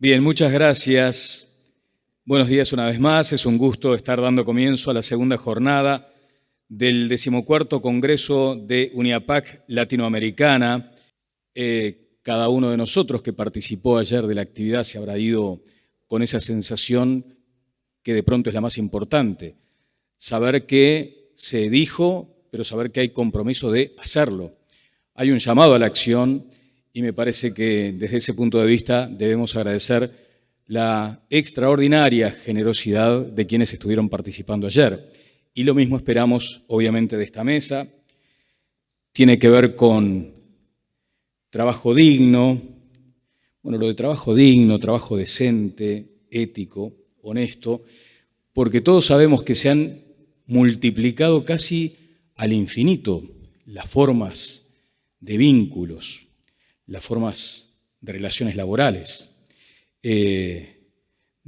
Bien, muchas gracias. Buenos días una vez más. Es un gusto estar dando comienzo a la segunda jornada del 14º Congreso de UNIAPAC Latinoamericana. Cada uno de nosotros que participó ayer de la actividad se habrá ido con esa sensación que de pronto es la más importante. Saber que se dijo, pero saber que hay compromiso de hacerlo. Hay un llamado a la acción y me parece que desde ese punto de vista debemos agradecer la extraordinaria generosidad de quienes estuvieron participando ayer. Y lo mismo esperamos, obviamente, de esta mesa. Tiene que ver con trabajo digno. Bueno, lo de trabajo digno, trabajo decente, ético, honesto, porque todos sabemos que se han multiplicado casi al infinito las formas de vínculos, las formas de relaciones laborales, de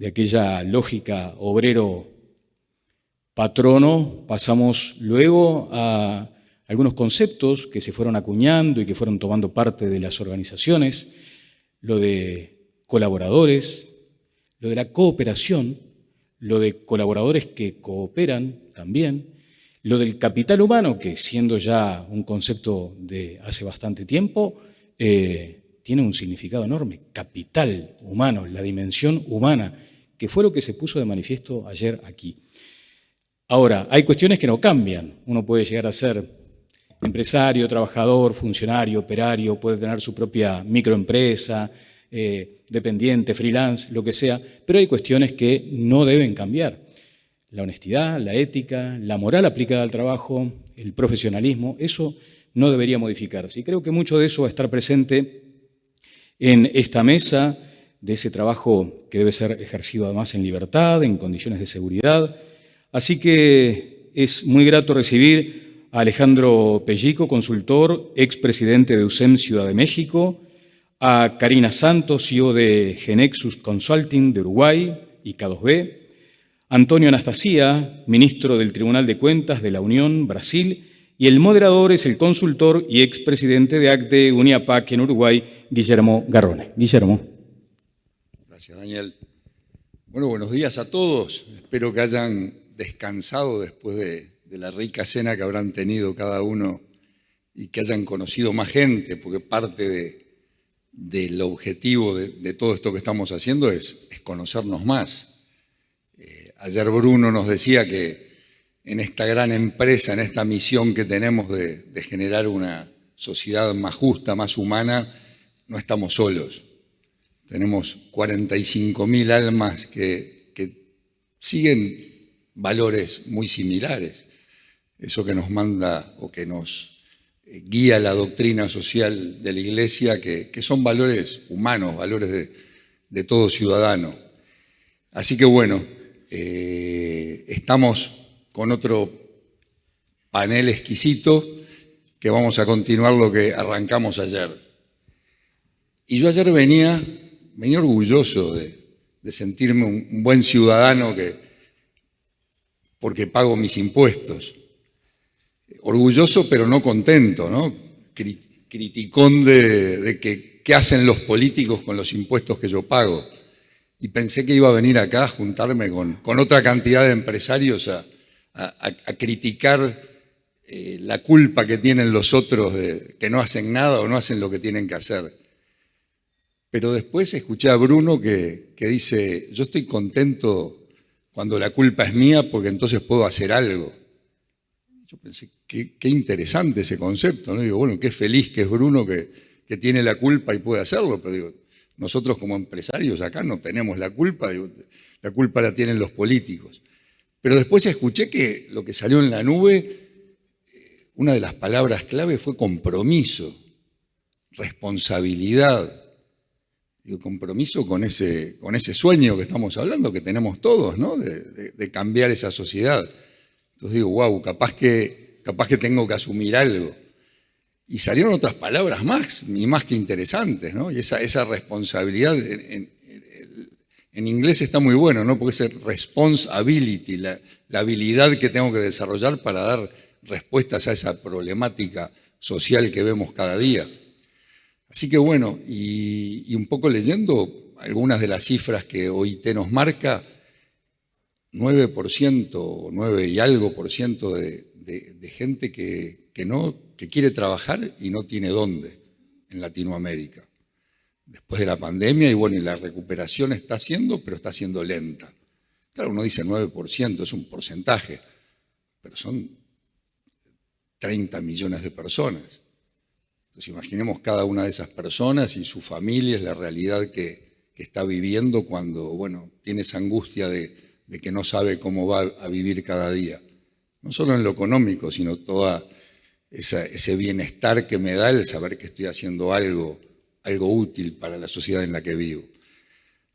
aquella lógica obrero-patrono, pasamos luego a algunos conceptos que se fueron acuñando y que fueron tomando parte de las organizaciones, lo de colaboradores, lo de la cooperación, lo de colaboradores que cooperan también, lo del capital humano, que siendo ya un concepto de hace bastante tiempo, tiene un significado enorme, capital humano, la dimensión humana, que fue lo que se puso de manifiesto ayer aquí. Ahora, hay cuestiones que no cambian. Uno puede llegar a ser empresario, trabajador, funcionario, operario, puede tener su propia microempresa, dependiente, freelance, lo que sea, pero hay cuestiones que no deben cambiar. La honestidad, la ética, la moral aplicada al trabajo, el profesionalismo, eso no debería modificarse. Y creo que mucho de eso va a estar presente en esta mesa, de ese trabajo que debe ser ejercido además en libertad, en condiciones de seguridad. Así que es muy grato recibir a Alejandro Pellico, consultor, expresidente de USEM Ciudad de México, a Karina Santos, CEO de Genexus Consulting de Uruguay y K2B, Antonio Anastasia, ministro del Tribunal de Cuentas de la Unión, Brasil, y el moderador es el consultor y expresidente de ACDE UNIAPAC en Uruguay, Guillermo Garrone. Guillermo. Gracias, Daniel. Bueno, buenos días a todos. Espero que hayan descansado después de la rica cena que habrán tenido cada uno y que hayan conocido más gente, porque parte del objetivo de todo esto que estamos haciendo es conocernos más. Ayer Bruno nos decía que en esta gran empresa, en esta misión que tenemos de generar una sociedad más justa, más humana, no estamos solos. Tenemos 45.000 almas que siguen valores muy similares. Eso que nos manda o que nos guía la doctrina social de la Iglesia, que son valores humanos, valores de todo ciudadano. Así que bueno, estamos con otro panel exquisito que vamos a continuar lo que arrancamos ayer. Y yo ayer venía orgulloso de sentirme un buen ciudadano porque pago mis impuestos. Orgulloso pero no contento, ¿no? Criticón de qué hacen los políticos con los impuestos que yo pago. Y pensé que iba a venir acá a juntarme con otra cantidad de empresarios a criticar la culpa que tienen los otros de que no hacen nada o no hacen lo que tienen que hacer. Pero después escuché a Bruno que dice, yo estoy contento cuando la culpa es mía porque entonces puedo hacer algo. Yo pensé, qué interesante ese concepto, ¿no? Digo, bueno, qué feliz que es Bruno que tiene la culpa y puede hacerlo, pero digo, nosotros como empresarios acá no tenemos la culpa, digo, la culpa la tienen los políticos. Pero después escuché que lo que salió en la nube, una de las palabras clave fue compromiso, responsabilidad. Digo, compromiso con ese sueño que estamos hablando, que tenemos todos, ¿no? De cambiar esa sociedad. Entonces digo, wow, capaz que tengo que asumir algo. Y salieron otras palabras más que interesantes, ¿no? Y esa responsabilidad en inglés está muy bueno, ¿no? Porque es responsibility, la habilidad que tengo que desarrollar para dar respuestas a esa problemática social que vemos cada día. Así que bueno, y un poco leyendo, algunas de las cifras que OIT nos marca, 9%, 9 y algo por ciento de gente que quiere trabajar y no tiene dónde en Latinoamérica. Después de la pandemia, y bueno, y la recuperación está haciendo, pero está haciendo lenta. Claro, uno dice 9%, es un porcentaje, pero son 30 millones de personas. Entonces imaginemos cada una de esas personas y su familia, es la realidad que está viviendo cuando, bueno, tiene esa angustia de que no sabe cómo va a vivir cada día. No solo en lo económico, sino todo ese bienestar que me da el saber que estoy haciendo algo útil para la sociedad en la que vivo.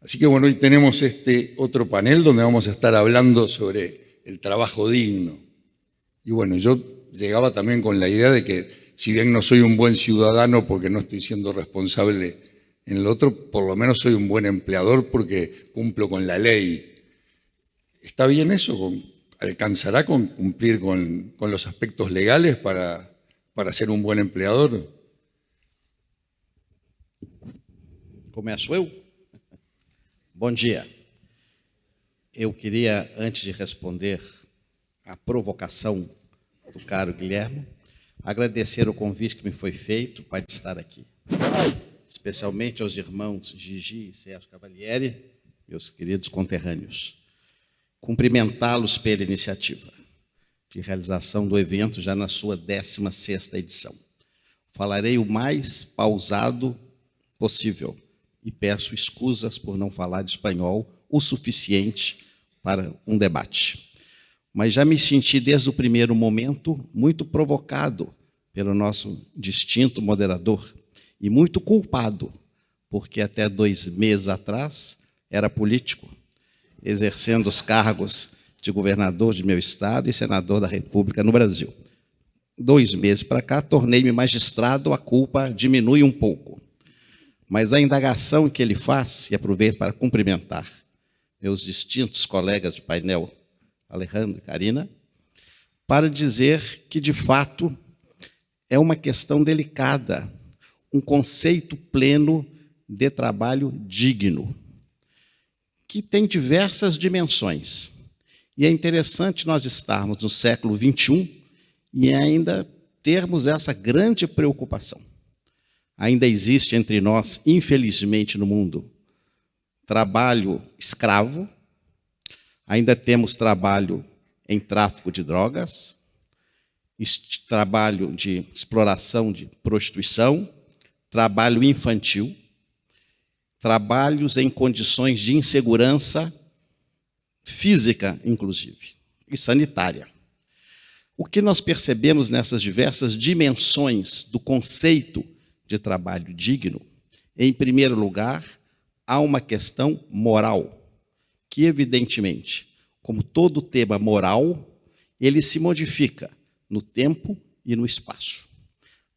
Así que bueno, hoy tenemos este otro panel donde vamos a estar hablando sobre el trabajo digno. Y bueno, yo llegaba también con la idea de que si bien no soy un buen ciudadano porque no estoy siendo responsable en el otro, por lo menos soy un buen empleador porque cumplo con la ley. ¿Está bien eso? ¿Alcanzará con cumplir con los aspectos legales para ser un buen empleador? Começo eu? Bom dia. Eu queria, antes de responder à provocação do caro Guilherme, agradecer o convite que me foi feito para estar aqui. Especialmente aos irmãos Gigi e Sérgio Cavalieri, meus queridos conterrâneos. Cumprimentá-los pela iniciativa de realização do evento já na sua 16ª edição. Falarei o mais pausado possível e peço escusas por não falar de espanhol o suficiente para um debate. Mas já me senti desde o primeiro momento muito provocado pelo nosso distinto moderador e muito culpado, porque até 2 meses atrás era político, exercendo os cargos de governador de meu estado e senador da República no Brasil. 2 meses para cá, tornei-me magistrado, a culpa diminui um pouco. Mas a indagação que ele faz, e aproveito para cumprimentar meus distintos colegas de painel, Alejandro e Karina, para dizer que, de fato, é uma questão delicada, um conceito pleno de trabalho digno, que tem diversas dimensões. E é interessante nós estarmos no século XXI e ainda termos essa grande preocupação. Ainda existe entre nós, infelizmente, no mundo, trabalho escravo, ainda temos trabalho em tráfico de drogas, trabalho de exploração de prostituição, trabalho infantil, trabalhos em condições de insegurança física, inclusive, e sanitária. O que nós percebemos nessas diversas dimensões do conceito de trabalho digno, em primeiro lugar, há uma questão moral, que, evidentemente, como todo tema moral, ele se modifica no tempo e no espaço.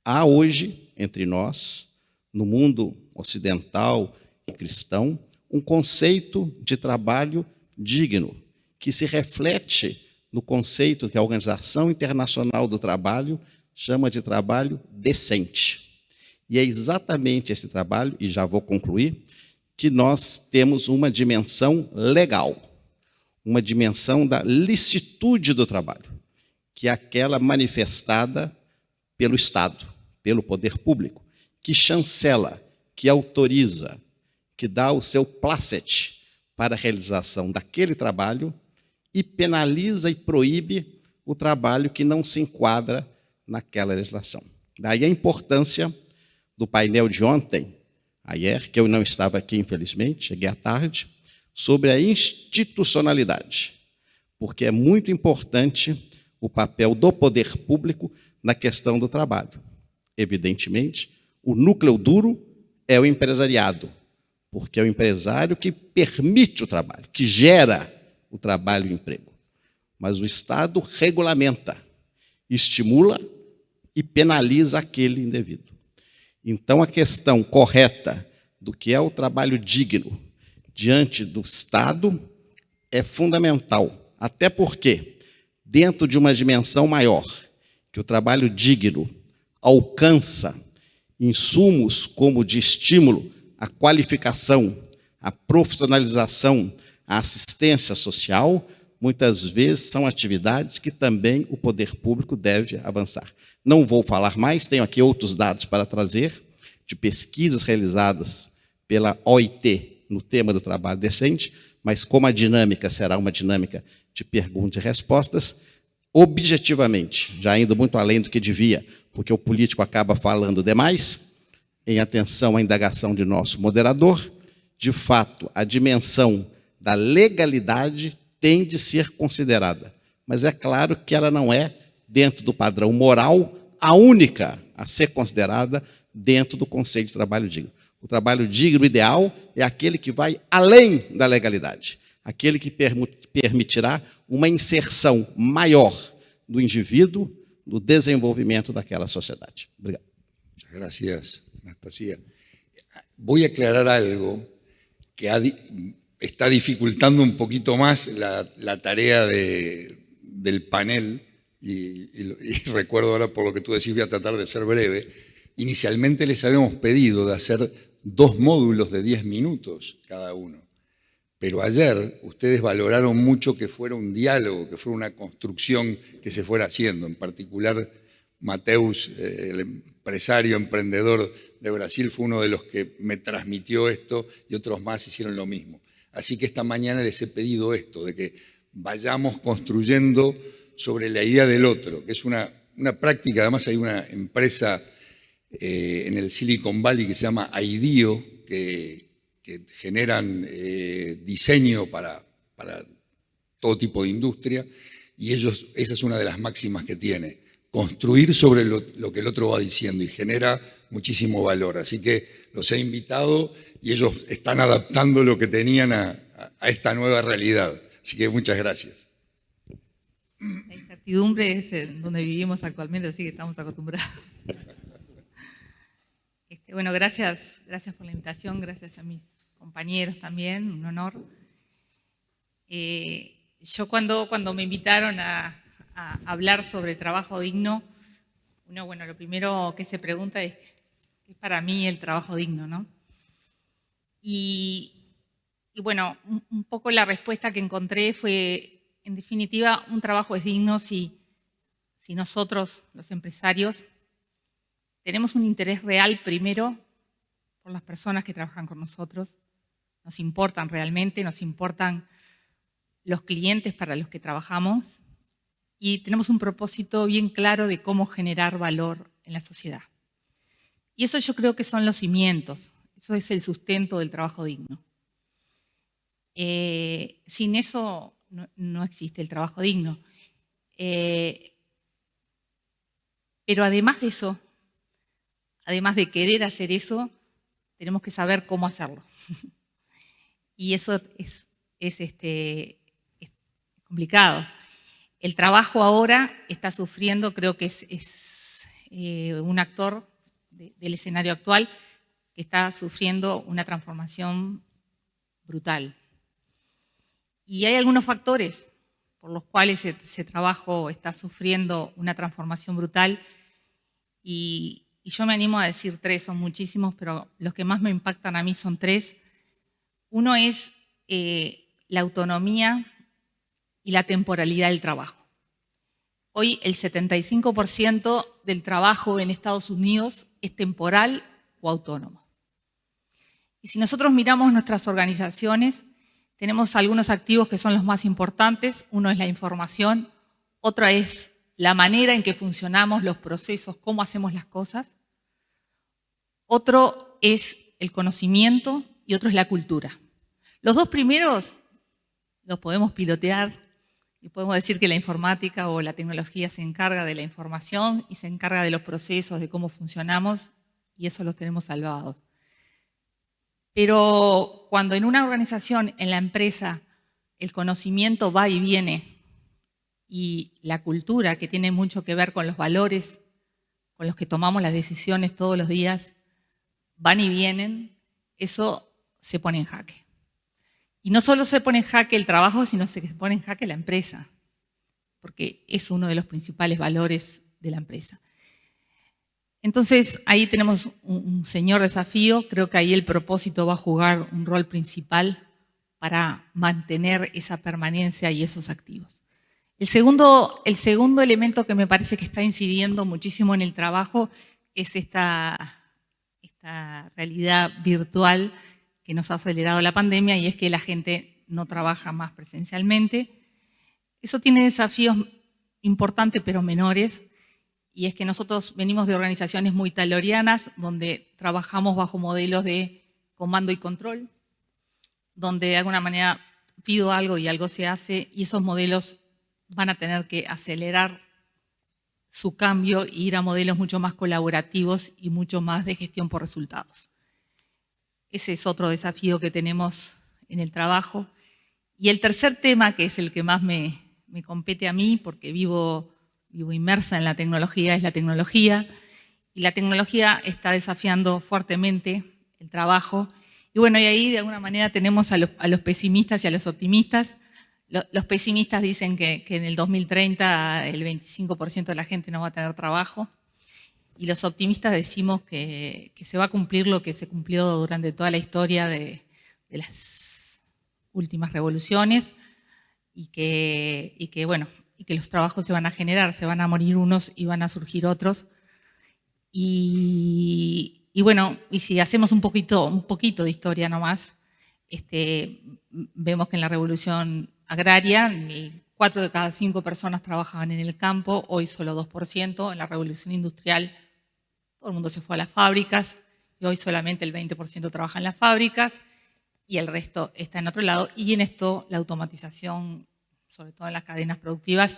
Há hoje, entre nós, no mundo ocidental e cristão, um conceito de trabalho digno, que se reflete no conceito que a Organização Internacional do Trabalho chama de trabalho decente. E é exatamente esse trabalho, e já vou concluir, que nós temos uma dimensão legal, uma dimensão da licitude do trabalho, que é aquela manifestada pelo Estado, pelo poder público, que chancela, que autoriza, que dá o seu placet para a realização daquele trabalho e penaliza e proíbe o trabalho que não se enquadra naquela legislação. Daí a importância do painel de ontem, ayer, que eu não estava aqui, infelizmente, cheguei à tarde, sobre a institucionalidade, porque é muito importante o papel do poder público na questão do trabalho. Evidentemente, o núcleo duro é o empresariado, porque é o empresário que permite o trabalho, que gera o trabalho e o emprego. Mas o Estado regulamenta, estimula e penaliza aquele indivíduo. Então, a questão correta do que é o trabalho digno diante do Estado é fundamental, até porque, dentro de uma dimensão maior, que o trabalho digno alcança insumos como de estímulo à qualificação, a profissionalização, a assistência social, muitas vezes são atividades que também o poder público deve avançar. Não vou falar mais, tenho aqui outros dados para trazer, de pesquisas realizadas pela OIT no tema do trabalho decente, mas como a dinâmica será uma dinâmica de perguntas e respostas, objetivamente, já indo muito além do que devia, porque o político acaba falando demais, em atenção à indagação de nosso moderador, de fato, a dimensão da legalidade tem de ser considerada, mas é claro que ela não é, dentro do padrão moral, a única a ser considerada dentro do conceito de trabalho digno. O trabalho digno ideal é aquele que vai além da legalidade, aquele que permitirá uma inserção maior do indivíduo no desenvolvimento daquela sociedade. Obrigado. Muchas gracias, Anastasia. Voy a aclarar algo que está dificultando un poquito más la tarea del panel, y recuerdo ahora por lo que tú decís, voy a tratar de ser breve. Inicialmente les habíamos pedido de hacer 2 módulos de 10 minutos cada uno, pero ayer ustedes valoraron mucho que fuera un diálogo, que fuera una construcción que se fuera haciendo. En particular, Mateus, el empresario, emprendedor de Brasil, fue uno de los que me transmitió esto, y otros más hicieron lo mismo. Así que esta mañana les he pedido esto, de que vayamos construyendo sobre la idea del otro, que es una práctica. Además hay una empresa en el Silicon Valley que se llama IDEO, que generan diseño para todo tipo de industria, y esa es una de las máximas que tiene, construir sobre lo que el otro va diciendo, y genera muchísimo valor. Así que los he invitado y ellos están adaptando lo que tenían a esta nueva realidad. Así que muchas gracias. La incertidumbre es en donde vivimos actualmente, así que estamos acostumbrados. Bueno, gracias por la invitación, gracias a mis compañeros también, un honor. Yo cuando me invitaron a hablar sobre trabajo digno, bueno, lo primero que se pregunta es ¿qué es para mí el trabajo digno, no? Y bueno, un poco la respuesta que encontré fue, en definitiva, un trabajo es digno si nosotros, los empresarios, tenemos un interés real primero por las personas que trabajan con nosotros, nos importan realmente, nos importan los clientes para los que trabajamos y tenemos un propósito bien claro de cómo generar valor en la sociedad. Y eso yo creo que son los cimientos, eso es el sustento del trabajo digno. Sin eso no existe el trabajo digno. Pero además de eso, además de querer hacer eso, tenemos que saber cómo hacerlo. Y eso es complicado. El trabajo ahora está sufriendo, creo que es un actor del escenario actual que está sufriendo una transformación brutal. Y hay algunos factores por los cuales ese trabajo está sufriendo una transformación brutal y yo me animo a decir 3, son muchísimos, pero los que más me impactan a mí son 3. Uno es la autonomía y la temporalidad del trabajo. Hoy el 75% del trabajo en Estados Unidos es temporal o autónomo. Y si nosotros miramos nuestras organizaciones, tenemos algunos activos que son los más importantes. Uno es la información, otro es la manera en que funcionamos, los procesos, cómo hacemos las cosas. Otro es el conocimiento y otro es la cultura. Los 2 primeros los podemos pilotear y podemos decir que la informática o la tecnología se encarga de la información y se encarga de los procesos, de cómo funcionamos, y eso los tenemos salvados. Pero cuando en una organización, en la empresa, el conocimiento va y viene y la cultura, que tiene mucho que ver con los valores con los que tomamos las decisiones todos los días, van y vienen, eso se pone en jaque. Y no solo se pone en jaque el trabajo, sino se pone en jaque la empresa, porque es uno de los principales valores de la empresa. Entonces, ahí tenemos un señor desafío. Creo que ahí el propósito va a jugar un rol principal para mantener esa permanencia y esos activos. El segundo elemento que me parece que está incidiendo muchísimo en el trabajo es esta realidad virtual que nos ha acelerado la pandemia, y es que la gente no trabaja más presencialmente. Eso tiene desafíos importantes pero menores, y es que nosotros venimos de organizaciones muy taylorianas, donde trabajamos bajo modelos de comando y control, donde de alguna manera pido algo y algo se hace, y esos modelos van a tener que acelerar su cambio e ir a modelos mucho más colaborativos y mucho más de gestión por resultados. Ese es otro desafío que tenemos en el trabajo. Y el tercer tema, que es el que más me compete a mí, porque vivo inmersa en la tecnología, es la tecnología. Y la tecnología está desafiando fuertemente el trabajo. Y bueno, y ahí de alguna manera tenemos a los pesimistas y a los optimistas. Los pesimistas dicen que en el 2030 el 25% de la gente no va a tener trabajo, y los optimistas decimos que se va a cumplir lo que se cumplió durante toda la historia de las últimas revoluciones, y que los trabajos se van a generar, se van a morir unos y van a surgir otros. Y bueno, y si hacemos un poquito de historia nomás, vemos que en la revolución agraria 4 de cada 5 personas trabajaban en el campo, hoy solo 2%. En la revolución industrial todo el mundo se fue a las fábricas y hoy solamente el 20% trabaja en las fábricas y el resto está en otro lado. Y en esto la automatización, sobre todo en las cadenas productivas,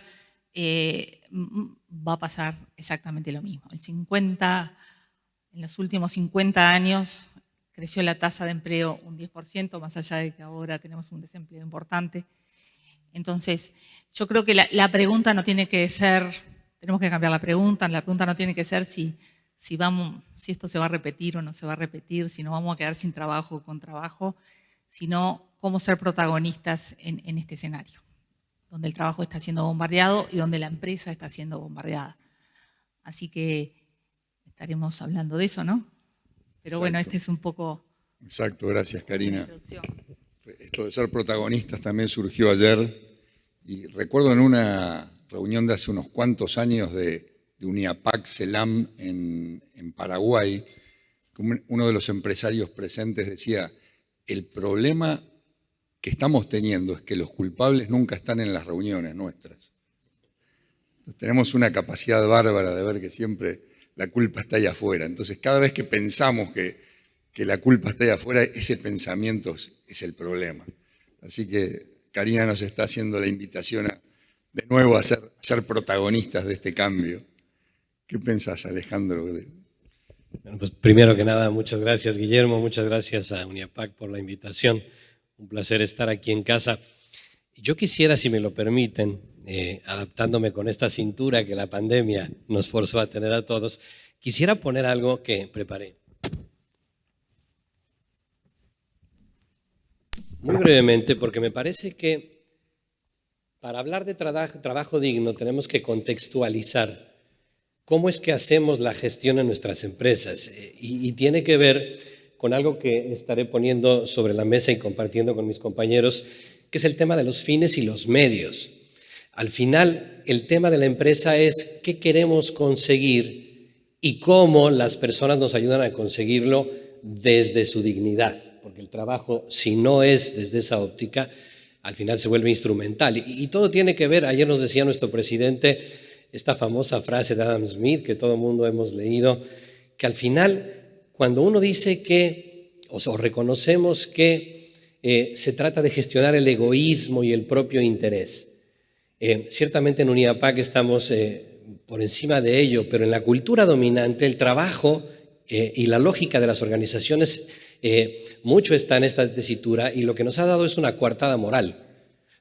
va a pasar exactamente lo mismo. En los últimos 50 años creció la tasa de empleo un 10%, más allá de que ahora tenemos un desempleo importante. Entonces, yo creo que la pregunta no tiene que ser, tenemos que cambiar la pregunta no tiene que ser si esto se va a repetir o no se va a repetir, si nos vamos a quedar sin trabajo o con trabajo, sino cómo ser protagonistas en este escenario, donde el trabajo está siendo bombardeado y donde la empresa está siendo bombardeada. Así que estaremos hablando de eso, ¿no? Pero bueno, este es un poco... Exacto, gracias, Karina. Esto de ser protagonistas también surgió ayer, y recuerdo en una reunión de hace unos cuantos años de Uniapac Celam en Paraguay, uno de los empresarios presentes decía: el problema que estamos teniendo es que los culpables nunca están en las reuniones nuestras. Entonces, tenemos una capacidad bárbara de ver que siempre la culpa está ahí afuera. Entonces, cada vez que pensamos que la culpa está ahí afuera, ese pensamiento es el problema. Así que Karina nos está haciendo la invitación de nuevo a ser protagonistas de este cambio. ¿Qué pensás, Alejandro? Bueno, pues primero que nada, muchas gracias, Guillermo, muchas gracias a Uniapac por la invitación. Un placer estar aquí en casa. Yo quisiera, si me lo permiten, adaptándome con esta cintura que la pandemia nos forzó a tener a todos, quisiera poner algo que preparé. Muy brevemente, porque me parece que para hablar de trabajo digno tenemos que contextualizar cómo es que hacemos la gestión en nuestras empresas, y tiene que ver con algo que estaré poniendo sobre la mesa y compartiendo con mis compañeros, que es el tema de los fines y los medios. Al final, el tema de la empresa es qué queremos conseguir y cómo las personas nos ayudan a conseguirlo desde su dignidad, porque el trabajo, si no es desde esa óptica, al final se vuelve instrumental. Y todo tiene que ver, ayer nos decía nuestro presidente, esta famosa frase de Adam Smith que todo el mundo hemos leído, que al final, cuando uno dice que, o reconocemos que se trata de gestionar el egoísmo y el propio interés, ciertamente en Uniapac estamos por encima de ello, pero en la cultura dominante el trabajo y la lógica de las organizaciones mucho está en esta tesitura, y lo que nos ha dado es una coartada moral.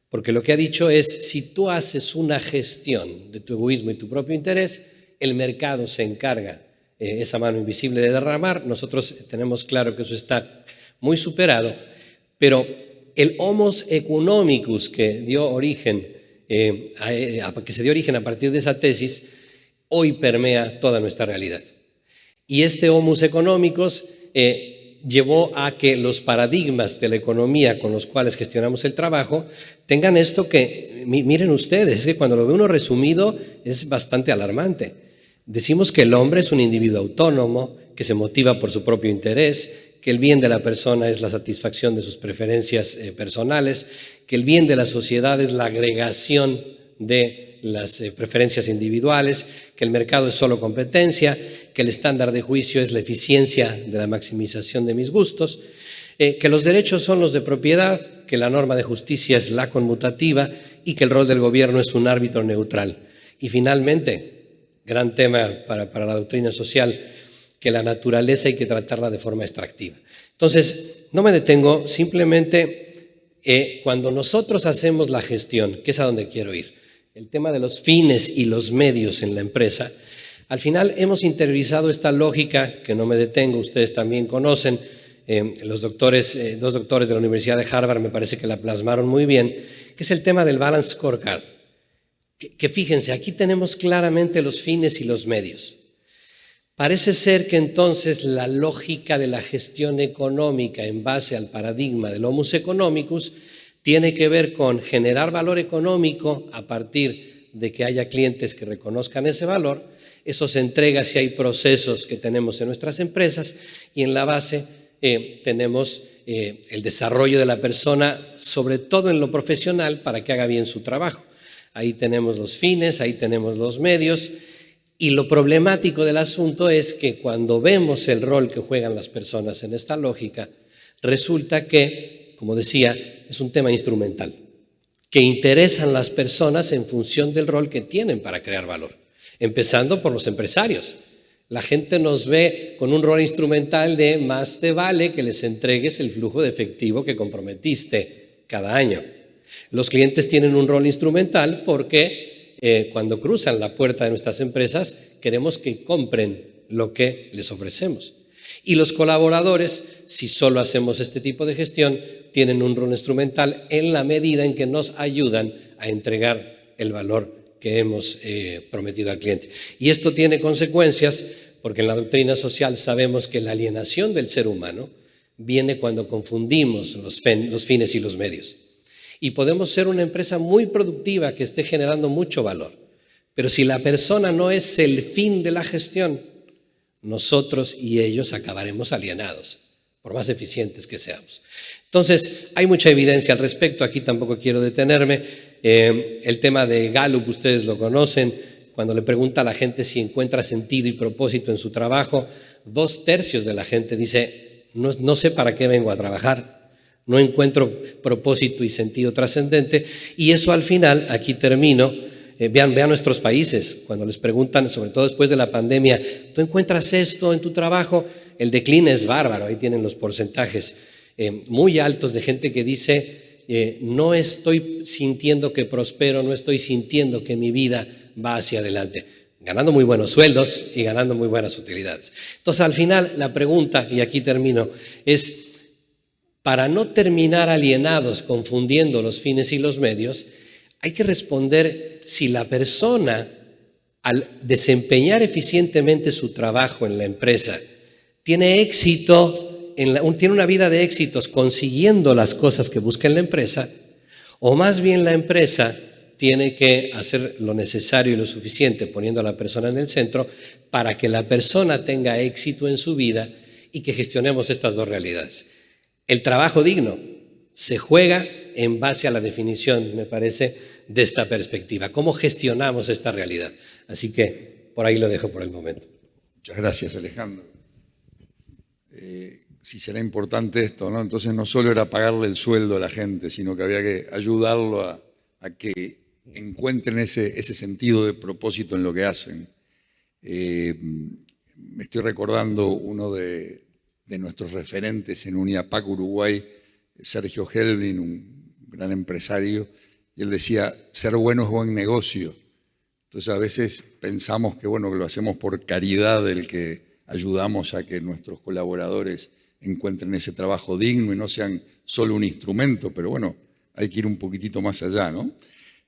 Porque lo que ha dicho es, si tú haces una gestión de tu egoísmo y tu propio interés, el mercado se encarga esa mano invisible de derramar. Nosotros tenemos claro que eso está muy superado, pero el homos economicus que dio origen, que se dio origen a partir de esa tesis, hoy permea toda nuestra realidad. Y este Homus economicus llevó a que los paradigmas de la economía con los cuales gestionamos el trabajo tengan esto que, miren ustedes, es que cuando lo ve uno resumido es bastante alarmante. Decimos que el hombre es un individuo autónomo, que se motiva por su propio interés, que el bien de la persona es la satisfacción de sus preferencias personales, que el bien de la sociedad es la agregación de las preferencias individuales, que el mercado es solo competencia, que el estándar de juicio es la eficiencia de la maximización de mis gustos, que los derechos son los de propiedad, que la norma de justicia es la conmutativa y que el rol del gobierno es un árbitro neutral. Y finalmente, gran tema para la doctrina social, que la naturaleza hay que tratarla de forma extractiva. Entonces, no me detengo, simplemente cuando nosotros hacemos la gestión, que es a donde quiero ir, el tema de los fines y los medios en la empresa, al final hemos interiorizado esta lógica, que no me detengo, ustedes también conocen, dos doctores de la Universidad de Harvard me parece que la plasmaron muy bien, que es el tema del Balance Scorecard. Que fíjense, aquí tenemos claramente los fines y los medios. Parece ser que entonces la lógica de la gestión económica en base al paradigma del Homus economicus tiene que ver con generar valor económico a partir de que haya clientes que reconozcan ese valor. Eso se entrega si hay procesos que tenemos en nuestras empresas y en la base tenemos el desarrollo de la persona, sobre todo en lo profesional, para que haga bien su trabajo. Ahí tenemos los fines, ahí tenemos los medios. Y lo problemático del asunto es que cuando vemos el rol que juegan las personas en esta lógica, resulta que, como decía, es un tema instrumental, que interesan las personas en función del rol que tienen para crear valor, empezando por los empresarios. La gente nos ve con un rol instrumental de más te vale que les entregues el flujo de efectivo que comprometiste cada año. Los clientes tienen un rol instrumental porque cuando cruzan la puerta de nuestras empresas, queremos que compren lo que les ofrecemos. Y los colaboradores, si solo hacemos este tipo de gestión, tienen un rol instrumental en la medida en que nos ayudan a entregar el valor que hemos prometido al cliente. Y esto tiene consecuencias porque en la doctrina social sabemos que la alienación del ser humano viene cuando confundimos los fines y los medios. Y podemos ser una empresa muy productiva que esté generando mucho valor. Pero si la persona no es el fin de la gestión, nosotros y ellos acabaremos alienados, por más eficientes que seamos. Entonces, hay mucha evidencia al respecto. Aquí tampoco quiero detenerme. El tema de Gallup, ustedes lo conocen. Cuando le pregunta a la gente si encuentra sentido y propósito en su trabajo, 2/3 de la gente dice, no sé para qué vengo a trabajar. No encuentro propósito y sentido trascendente. Y eso al final, aquí termino, vean nuestros países, cuando les preguntan, sobre todo después de la pandemia, ¿tú encuentras esto en tu trabajo? El decline es bárbaro, ahí tienen los porcentajes muy altos de gente que dice, no estoy sintiendo que prospero, no estoy sintiendo que mi vida va hacia adelante. Ganando muy buenos sueldos y ganando muy buenas utilidades. Entonces al final la pregunta, y aquí termino, es para no terminar alienados confundiendo los fines y los medios, hay que responder si la persona, al desempeñar eficientemente su trabajo en la empresa, tiene éxito, tiene una vida de éxitos consiguiendo las cosas que busca en la empresa, o más bien la empresa tiene que hacer lo necesario y lo suficiente, poniendo a la persona en el centro, para que la persona tenga éxito en su vida y que gestionemos estas dos realidades. El trabajo digno se juega en base a la definición, me parece, de esta perspectiva. ¿Cómo gestionamos esta realidad? Así que por ahí lo dejo por el momento. Muchas gracias, Alejandro. Sí será importante esto, ¿no? Entonces no solo era pagarle el sueldo a la gente, sino que había que ayudarlo a que encuentren ese sentido de propósito en lo que hacen. Me estoy recordando uno de nuestros referentes en Uniapac Uruguay, Sergio Helbling, un gran empresario, y él decía, ser bueno es buen negocio. Entonces a veces pensamos que, bueno, que lo hacemos por caridad, el que ayudamos a que nuestros colaboradores encuentren ese trabajo digno y no sean solo un instrumento, pero bueno, hay que ir un poquitito más allá, ¿no?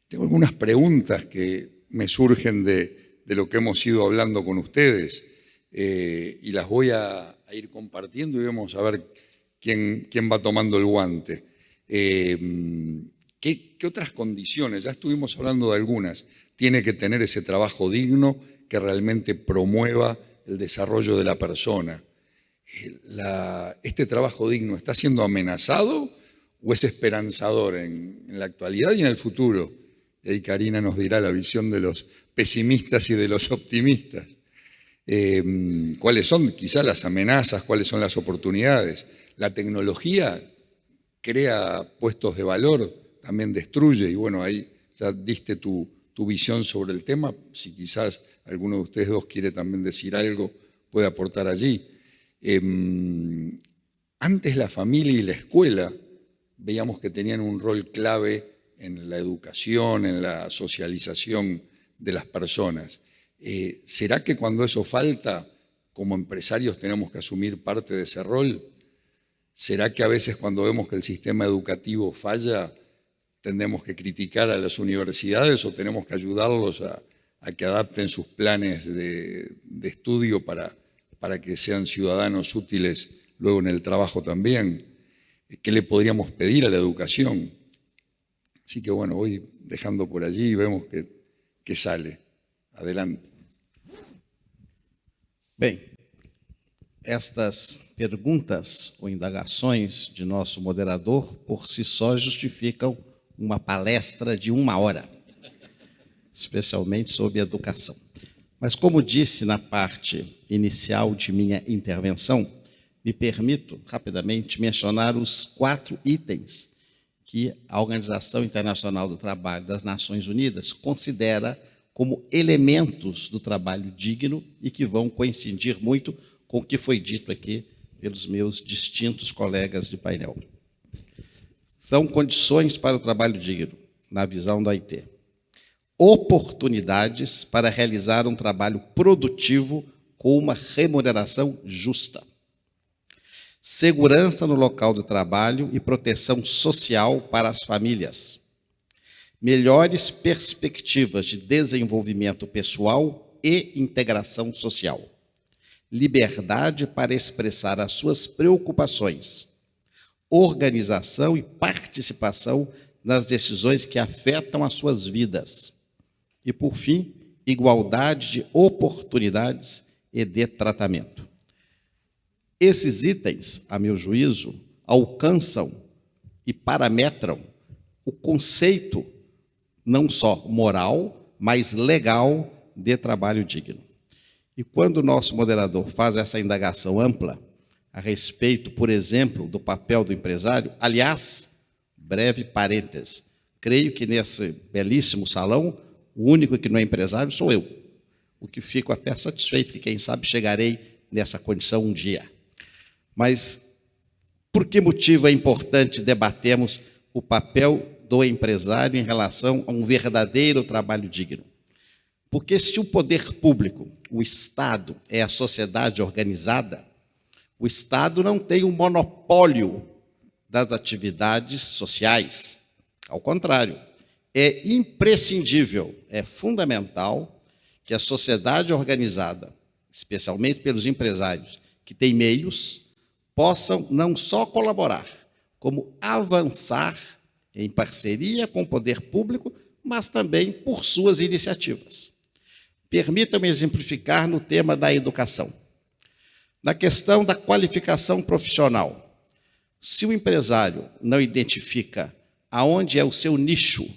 Tengo algunas preguntas que me surgen de lo que hemos ido hablando con ustedes. y las voy a ir compartiendo y vamos a ver quién va tomando el guante. ¿Qué otras condiciones? Ya estuvimos hablando de algunas. Tiene que tener ese trabajo digno que realmente promueva el desarrollo de la persona. ¿Este trabajo digno está siendo amenazado o es esperanzador en la actualidad y en el futuro? Y ahí Karina nos dirá la visión de los pesimistas y de los optimistas. ¿Cuáles son quizás las amenazas? ¿Cuáles son las oportunidades? La tecnología crea puestos de valor, también destruye, y bueno, ahí ya diste tu visión sobre el tema. Si quizás alguno de ustedes dos quiere también decir algo, puede aportar allí. Antes la familia y la escuela veíamos que tenían un rol clave en la educación, en la socialización de las personas. ¿Será que cuando eso falta, como empresarios tenemos que asumir parte de ese rol? ¿Será que a veces cuando vemos que el sistema educativo falla, tendemos que criticar a las universidades o tenemos que ayudarlos a que adapten sus planes de estudio para que sean ciudadanos útiles luego en el trabajo también? ¿Qué le podríamos pedir a la educación? Así que bueno, voy dejando por allí y vemos que sale. Adelante. Bem, estas perguntas ou indagações de nosso moderador, por si só, justificam uma palestra de 1 hora, especialmente sobre educação. Mas, como disse na parte inicial de minha intervenção, me permito rapidamente mencionar os 4 itens que a Organização Internacional do Trabalho das Nações Unidas considera como elementos do trabalho digno e que vão coincidir muito com o que foi dito aqui pelos meus distintos colegas de painel. São condições para o trabalho digno, na visão da OIT. Oportunidades para realizar um trabalho produtivo com uma remuneração justa. Segurança no local de trabalho e proteção social para as famílias. Melhores perspectivas de desenvolvimento pessoal e integração social. Liberdade para expressar as suas preocupações. Organização e participação nas decisões que afetam as suas vidas. E, por fim, igualdade de oportunidades e de tratamento. Esses itens, a meu juízo, alcançam e parametram o conceito não só moral, mas legal de trabalho digno. E quando o nosso moderador faz essa indagação ampla a respeito, por exemplo, do papel do empresário, aliás, breve parêntese, creio que nesse belíssimo salão, o único que não é empresário sou eu, o que fico até satisfeito, que quem sabe chegarei nessa condição um dia. Mas por que motivo é importante debatermos o papel do empresário em relação a um verdadeiro trabalho digno? Porque se o poder público, o Estado, é a sociedade organizada, o Estado não tem um monopólio das atividades sociais. Ao contrário, é imprescindível, é fundamental que a sociedade organizada, especialmente pelos empresários que têm meios, possam não só colaborar, como avançar em parceria com o poder público, mas também por suas iniciativas. Permitam-me exemplificar no tema da educação. Na questão da qualificação profissional, se o empresário não identifica aonde é o seu nicho,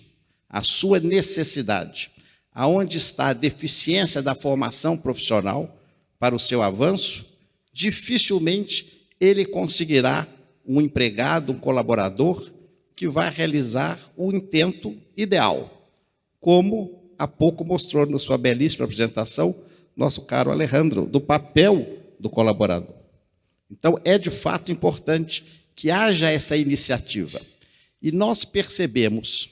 a sua necessidade, aonde está a deficiência da formação profissional para o seu avanço, dificilmente ele conseguirá um empregado, um colaborador que vai realizar o intento ideal, como há pouco mostrou na sua belíssima apresentação nosso caro Alejandro, do papel do colaborador. Então, é de fato importante que haja essa iniciativa. E nós percebemos,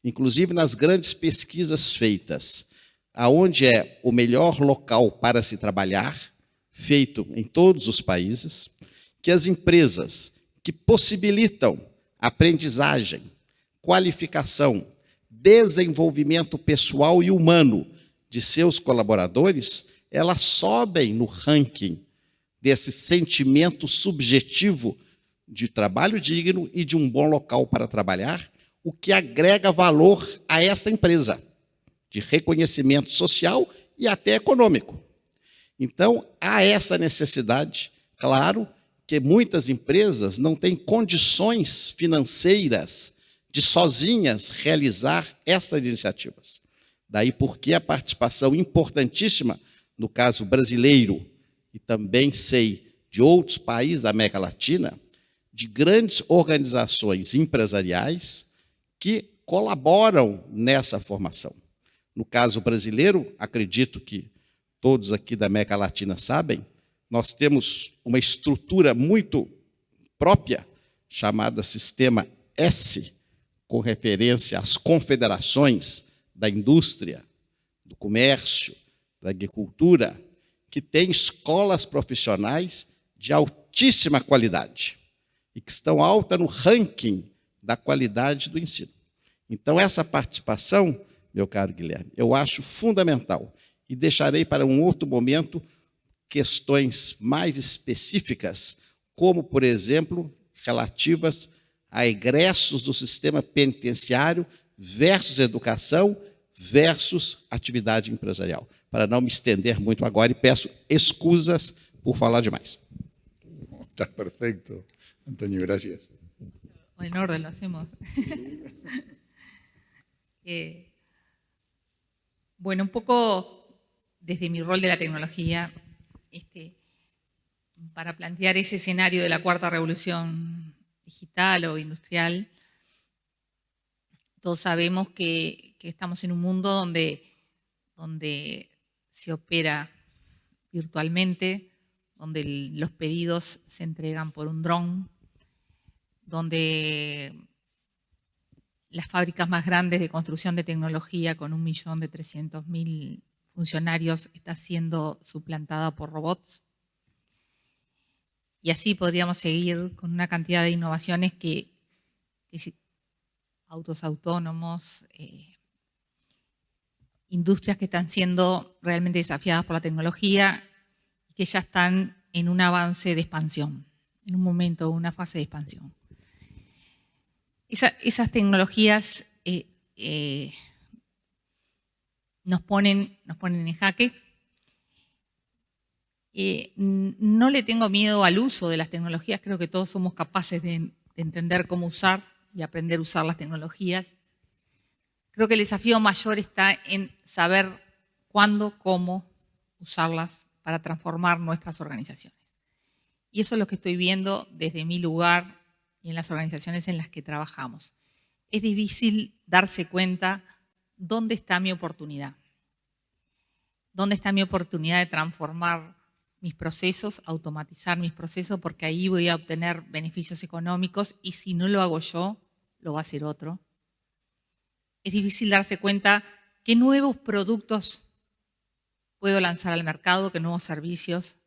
inclusive nas grandes pesquisas feitas, aonde é o melhor local para se trabalhar, feito em todos os países, que as empresas que possibilitam aprendizagem, qualificação, desenvolvimento pessoal e humano de seus colaboradores, elas sobem no ranking desse sentimento subjetivo de trabalho digno e de um bom local para trabalhar, o que agrega valor a esta empresa, de reconhecimento social e até econômico. Então, há essa necessidade, claro, que muitas empresas não têm condições financeiras de sozinhas realizar essas iniciativas. Daí porque a participação importantíssima, no caso brasileiro, e também sei de outros países da América Latina, de grandes organizações empresariais que colaboram nessa formação. No caso brasileiro, acredito que todos aqui da América Latina sabem, nós temos uma estrutura muito própria, chamada Sistema S, com referência às confederações da indústria, do comércio, da agricultura, que tem escolas profissionais de altíssima qualidade e que estão alta no ranking da qualidade do ensino. Então, essa participação, meu caro Guilherme, eu acho fundamental e deixarei para um outro momento questões mais específicas, como, por exemplo, relativas a egressos do sistema penitenciário versus educação versus atividade empresarial. Para não me estender muito agora e peço excusas por falar demais. Está perfecto. Antonio, gracias. En orden lo hacemos. Bueno, un poco desde mi rol de la tecnología, para plantear ese escenario de la cuarta revolución digital o industrial, todos sabemos que estamos en un mundo donde se opera virtualmente, donde los pedidos se entregan por un dron, donde las fábricas más grandes de construcción de tecnología con 1.300.000 funcionarios está siendo suplantada por robots. Y así podríamos seguir con una cantidad de innovaciones que autos autónomos, industrias que están siendo realmente desafiadas por la tecnología y que ya están en un avance de expansión, en un momento, una fase de expansión. Esas tecnologías nos ponen en jaque. No le tengo miedo al uso de las tecnologías, creo que todos somos capaces de entender cómo usar y aprender a usar las tecnologías. Creo que el desafío mayor está en saber cuándo, cómo usarlas para transformar nuestras organizaciones. Y eso es lo que estoy viendo desde mi lugar y en las organizaciones en las que trabajamos. Es difícil darse cuenta dónde está mi oportunidad. ¿Dónde está mi oportunidad de transformar mis procesos, automatizar mis procesos? Porque ahí voy a obtener beneficios económicos y si no lo hago yo, lo va a hacer otro. Es difícil darse cuenta qué nuevos productos puedo lanzar al mercado, qué nuevos servicios.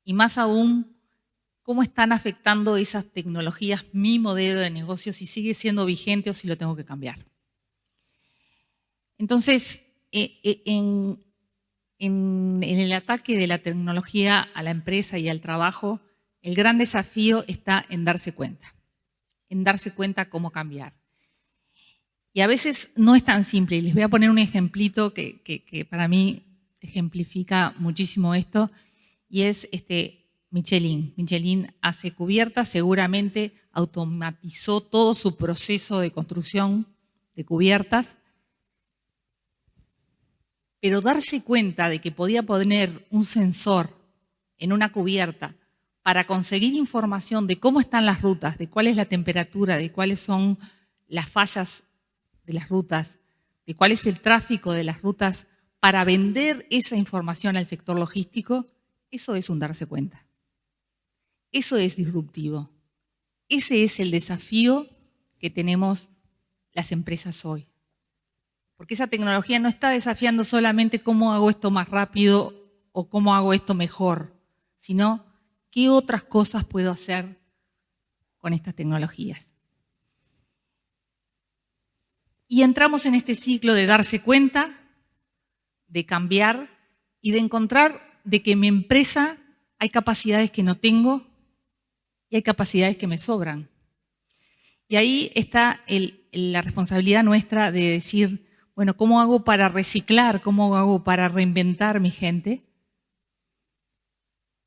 Y más aún, cómo están afectando esas tecnologías mi modelo de negocio, si sigue siendo vigente o si lo tengo que cambiar. Entonces, en el ataque de la tecnología a la empresa y al trabajo, el gran desafío está en darse cuenta cómo cambiar. Y a veces no es tan simple. Y les voy a poner un ejemplito que para mí ejemplifica muchísimo esto, y es Michelin. Michelin hace cubiertas, seguramente automatizó todo su proceso de construcción de cubiertas, pero darse cuenta de que podía poner un sensor en una cubierta para conseguir información de cómo están las rutas, de cuál es la temperatura, de cuáles son las fallas de las rutas, de cuál es el tráfico de las rutas, para vender esa información al sector logístico, eso es un darse cuenta. Eso es disruptivo. Ese es el desafío que tenemos las empresas hoy. Porque esa tecnología no está desafiando solamente cómo hago esto más rápido o cómo hago esto mejor, sino qué otras cosas puedo hacer con estas tecnologías. Y entramos en este ciclo de darse cuenta, de cambiar y de encontrar de que en mi empresa hay capacidades que no tengo y hay capacidades que me sobran. Y ahí está la responsabilidad nuestra de decir, bueno, ¿cómo hago para reciclar? ¿Cómo hago para reinventar mi gente?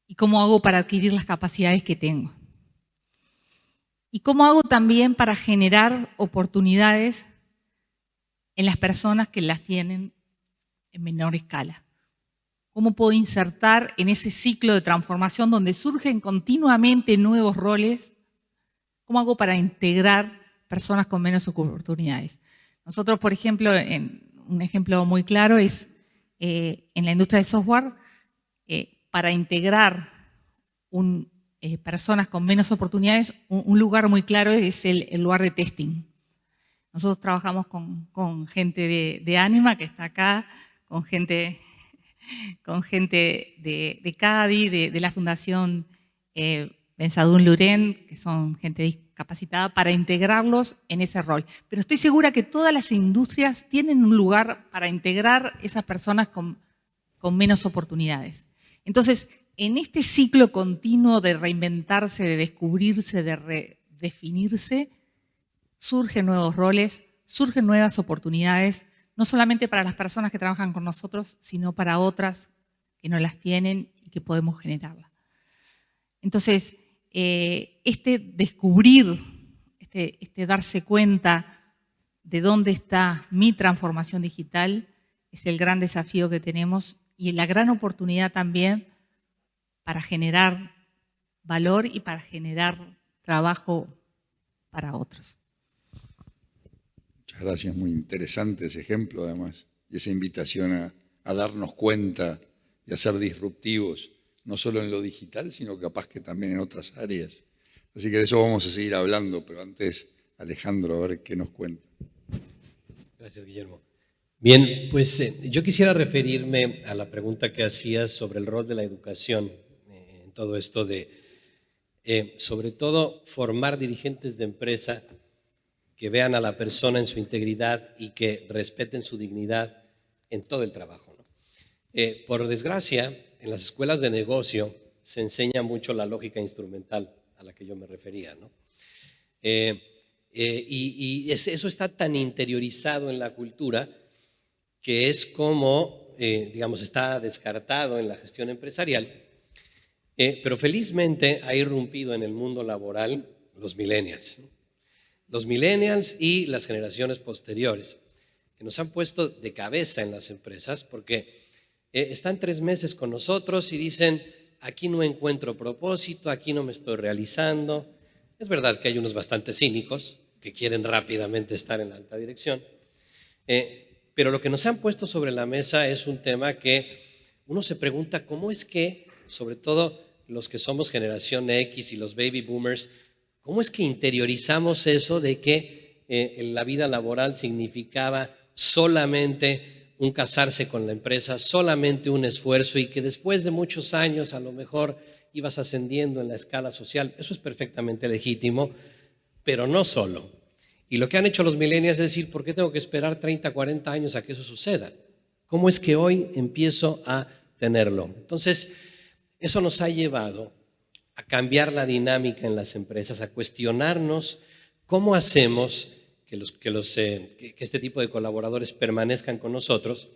¿Y cómo hago para adquirir las capacidades que tengo? ¿Y cómo hago también para generar oportunidades en las personas que las tienen en menor escala? ¿Cómo puedo insertar en ese ciclo de transformación donde surgen continuamente nuevos roles? ¿Cómo hago para integrar personas con menos oportunidades? Nosotros, por ejemplo, un ejemplo muy claro es en la industria de software, para integrar personas con menos oportunidades, un lugar muy claro es el lugar de testing. Nosotros trabajamos con gente de Anima, que está acá, con gente de CADI, de la Fundación Bensadún Luren, que son gente discapacitada, para integrarlos en ese rol. Pero estoy segura que todas las industrias tienen un lugar para integrar esas personas con menos oportunidades. Entonces, en este ciclo continuo de reinventarse, de descubrirse, de redefinirse, surgen nuevos roles, surgen nuevas oportunidades, no solamente para las personas que trabajan con nosotros, sino para otras que no las tienen y que podemos generarlas. Entonces, este descubrir, este darse cuenta de dónde está mi transformación digital es el gran desafío que tenemos y la gran oportunidad también para generar valor y para generar trabajo para otros. Muchas gracias, muy interesante ese ejemplo además, y esa invitación a darnos cuenta y a ser disruptivos, no solo en lo digital, sino capaz que también en otras áreas. Así que de eso vamos a seguir hablando, pero antes, Alejandro, a ver qué nos cuenta. Gracias, Guillermo. Bien, pues yo quisiera referirme a la pregunta que hacías sobre el rol de la educación en todo esto de, sobre todo, formar dirigentes de empresa que vean a la persona en su integridad y que respeten su dignidad en todo el trabajo, ¿no? Por desgracia, en las escuelas de negocio se enseña mucho la lógica instrumental a la que yo me refería, ¿no? Eso está tan interiorizado en la cultura que es como, digamos, está descartado en la gestión empresarial, pero felizmente ha irrumpido en el mundo laboral los millennials, ¿no? Los millennials y las generaciones posteriores, que nos han puesto de cabeza en las empresas porque están 3 meses con nosotros y dicen, aquí no encuentro propósito, aquí no me estoy realizando. Es verdad que hay unos bastante cínicos que quieren rápidamente estar en la alta dirección, pero lo que nos han puesto sobre la mesa es un tema que uno se pregunta cómo es que, sobre todo los que somos generación X y los baby boomers, ¿cómo es que interiorizamos eso de que la vida laboral significaba solamente un casarse con la empresa, solamente un esfuerzo y que después de muchos años a lo mejor ibas ascendiendo en la escala social? Eso es perfectamente legítimo, pero no solo. Y lo que han hecho los millennials es decir, ¿por qué tengo que esperar 30, 40 años a que eso suceda? ¿Cómo es que hoy empiezo a tenerlo? Entonces, eso nos ha llevado a cambiar la dinámica en las empresas, a cuestionarnos cómo hacemos que este tipo de colaboradores permanezcan con nosotros.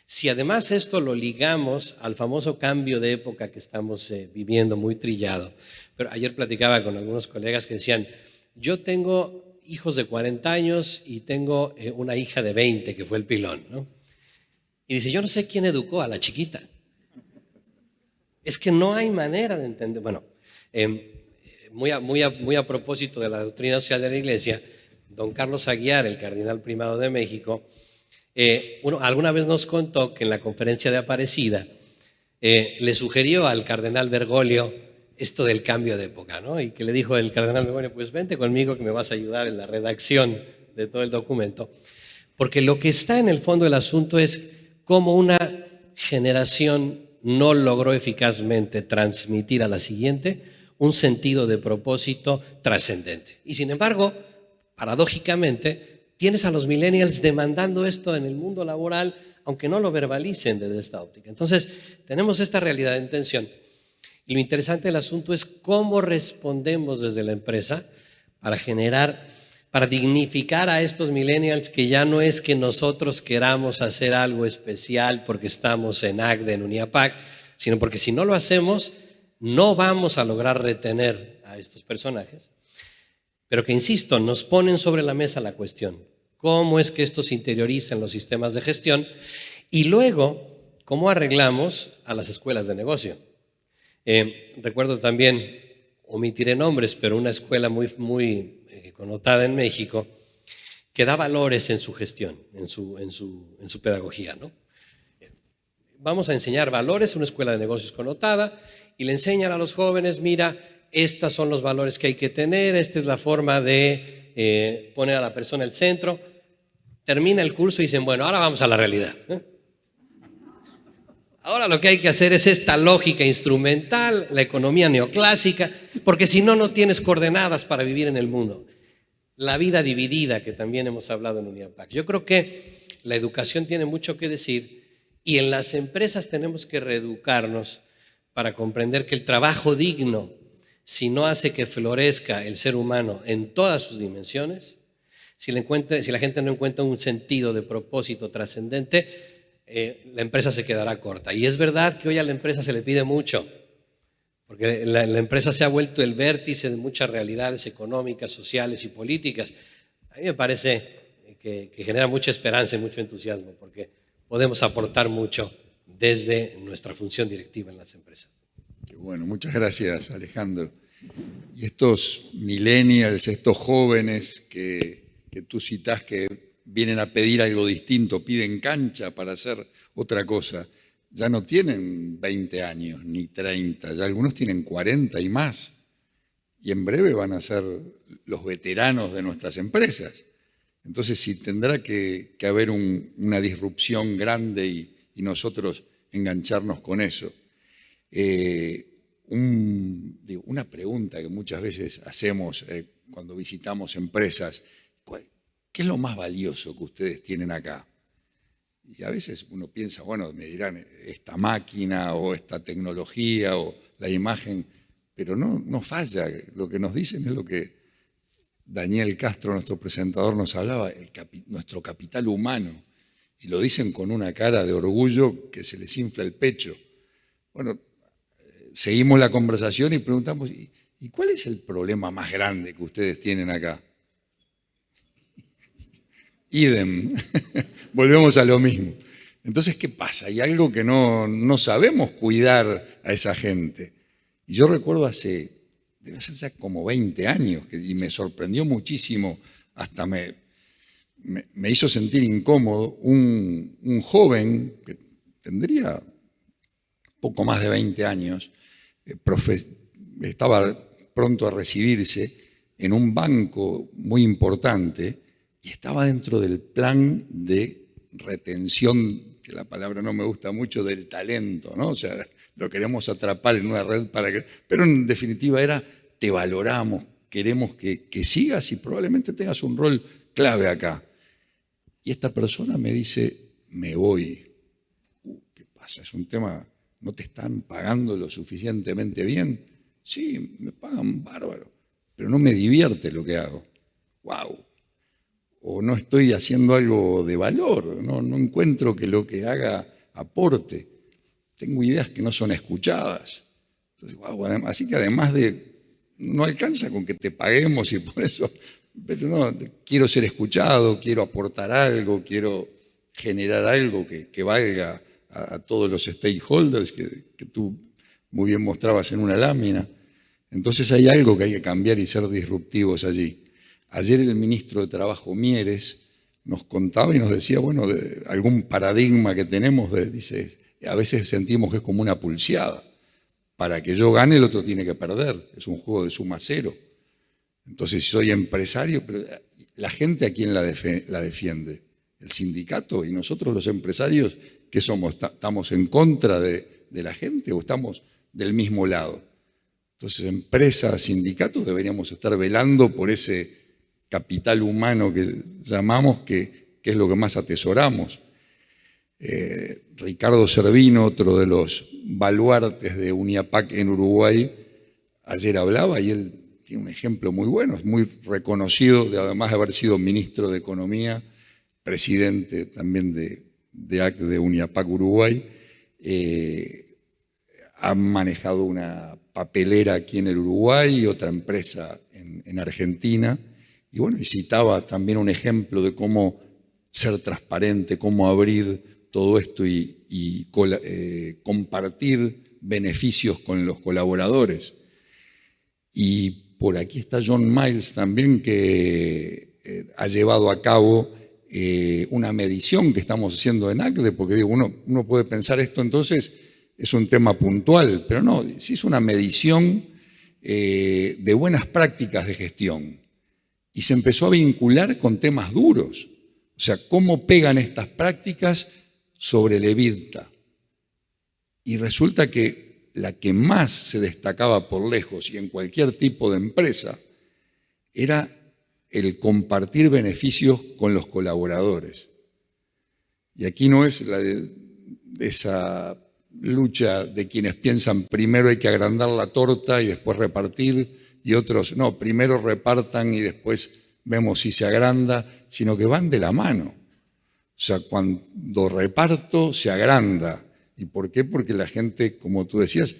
Si además esto lo ligamos al famoso cambio de época que estamos viviendo, muy trillado. Pero ayer platicaba con algunos colegas que decían, yo tengo hijos de 40 años y tengo una hija de 20 que fue el pilón, ¿no? Y dice, yo no sé quién educó a la chiquita. Es que no hay manera de entender. Bueno, muy a propósito de la doctrina social de la Iglesia, don Carlos Aguiar, el cardenal primado de México, alguna vez nos contó que en la conferencia de Aparecida le sugirió al cardenal Bergoglio esto del cambio de época, ¿no? Y que le dijo el cardenal Bergoglio, pues vente conmigo que me vas a ayudar en la redacción de todo el documento, porque lo que está en el fondo del asunto es cómo una generación no logró eficazmente transmitir a la siguiente un sentido de propósito trascendente. Y sin embargo, paradójicamente, tienes a los millennials demandando esto en el mundo laboral aunque no lo verbalicen desde esta óptica. Entonces, tenemos esta realidad en tensión. Y lo interesante del asunto es cómo respondemos desde la empresa para dignificar a estos millennials, que ya no es que nosotros queramos hacer algo especial porque estamos en ACDE, en UNIAPAC, sino porque si no lo hacemos, no vamos a lograr retener a estos personajes. Pero que, insisto, nos ponen sobre la mesa la cuestión. ¿Cómo es que esto se interioriza en los sistemas de gestión? Y luego, ¿cómo arreglamos a las escuelas de negocio? Recuerdo también, omitiré nombres, pero una escuela muy connotada en México que da valores en su gestión, en su pedagogía, ¿no? Vamos a enseñar valores, una escuela de negocios connotada, y le enseñan a los jóvenes, mira, estos son los valores que hay que tener, esta es la forma de poner a la persona al centro. Termina el curso y dicen, bueno, ahora vamos a la realidad. Ahora lo que hay que hacer es esta lógica instrumental, la economía neoclásica, porque si no, no tienes coordenadas para vivir en el mundo. La vida dividida, que también hemos hablado en UNIAPAC. Yo creo que la educación tiene mucho que decir, y en las empresas tenemos que reeducarnos para comprender que el trabajo digno, si no hace que florezca el ser humano en todas sus dimensiones, si la gente no encuentra un sentido de propósito trascendente, la empresa se quedará corta. Y es verdad que hoy a la empresa se le pide mucho, porque la empresa se ha vuelto el vértice de muchas realidades económicas, sociales y políticas. A mí me parece que genera mucha esperanza y mucho entusiasmo, porque podemos aportar mucho desde nuestra función directiva en las empresas. Qué bueno, muchas gracias, Alejandro. Y estos millennials, estos jóvenes que tú citás, que vienen a pedir algo distinto, piden cancha para hacer otra cosa, ya no tienen 20 años ni 30, ya algunos tienen 40 y más. Y en breve van a ser los veteranos de nuestras empresas. Entonces sí tendrá que haber una disrupción grande y nosotros engancharnos con eso. Una pregunta que muchas veces hacemos cuando visitamos empresas: ¿qué es lo más valioso que ustedes tienen acá? Y a veces uno piensa, bueno, me dirán esta máquina o esta tecnología o la imagen, pero no falla. Lo que nos dicen es lo que Daniel Castro, nuestro presentador, nos hablaba, nuestro capital humano. Y lo dicen con una cara de orgullo que se les infla el pecho. Bueno, seguimos la conversación y preguntamos, ¿y cuál es el problema más grande que ustedes tienen acá? Idem, volvemos a lo mismo. Entonces, ¿qué pasa? Hay algo que no sabemos cuidar a esa gente. Y yo recuerdo debe ser ya como 20 años, y me sorprendió muchísimo, hasta me hizo sentir incómodo, un joven que tendría poco más de 20 años, estaba pronto a recibirse en un banco muy importante y estaba dentro del plan de retención, que la palabra no me gusta mucho, del talento, ¿no? O sea, lo queremos atrapar en una red pero en definitiva era, te valoramos, queremos que sigas y probablemente tengas un rol clave acá. Y esta persona me dice, me voy. ¿Qué pasa? Es un tema, ¿no te están pagando lo suficientemente bien? Sí, me pagan bárbaro, pero no me divierte lo que hago. ¡Wow! O no estoy haciendo algo de valor, no encuentro que lo que haga aporte. Tengo ideas que no son escuchadas. Entonces, wow, así que además no alcanza con que te paguemos y por eso, pero no, quiero ser escuchado, quiero aportar algo, quiero generar algo que valga a todos los stakeholders que tú muy bien mostrabas en una lámina. Entonces hay algo que hay que cambiar y ser disruptivos allí. Ayer el ministro de Trabajo, Mieres, nos contaba y nos decía, bueno, de algún paradigma que tenemos, dice, a veces sentimos que es como una pulseada. Para que yo gane, el otro tiene que perder. Es un juego de suma cero. Entonces, si soy empresario, pero la gente, ¿a quién la defiende? El sindicato. Y nosotros los empresarios, ¿qué somos? ¿Estamos en contra de la gente o estamos del mismo lado? Entonces, empresas, sindicatos, deberíamos estar velando por ese capital humano que llamamos, que es lo que más atesoramos. Ricardo Servino, otro de los baluartes de Uniapac en Uruguay, ayer hablaba y él tiene un ejemplo muy bueno, es muy reconocido, además de haber sido ministro de Economía, presidente también de Uniapac Uruguay. Ha manejado una papelera aquí en el Uruguay y otra empresa en Argentina. Y bueno, y citaba también un ejemplo de cómo ser transparente, cómo abrir todo esto y compartir beneficios con los colaboradores. Y por aquí está John Miles también, que ha llevado a cabo una medición que estamos haciendo en ACDE, porque digo, uno puede pensar esto entonces es un tema puntual, pero no, se hizo una medición de buenas prácticas de gestión y se empezó a vincular con temas duros. O sea, cómo pegan estas prácticas sobre el EBITDA. Y resulta que la que más se destacaba por lejos y en cualquier tipo de empresa era el compartir beneficios con los colaboradores. Y aquí no es esa lucha de quienes piensan primero hay que agrandar la torta y después repartir, y otros no, primero repartan y después vemos si se agranda, sino que van de la mano. O sea, cuando reparto se agranda. ¿Y por qué? Porque la gente, como tú decías,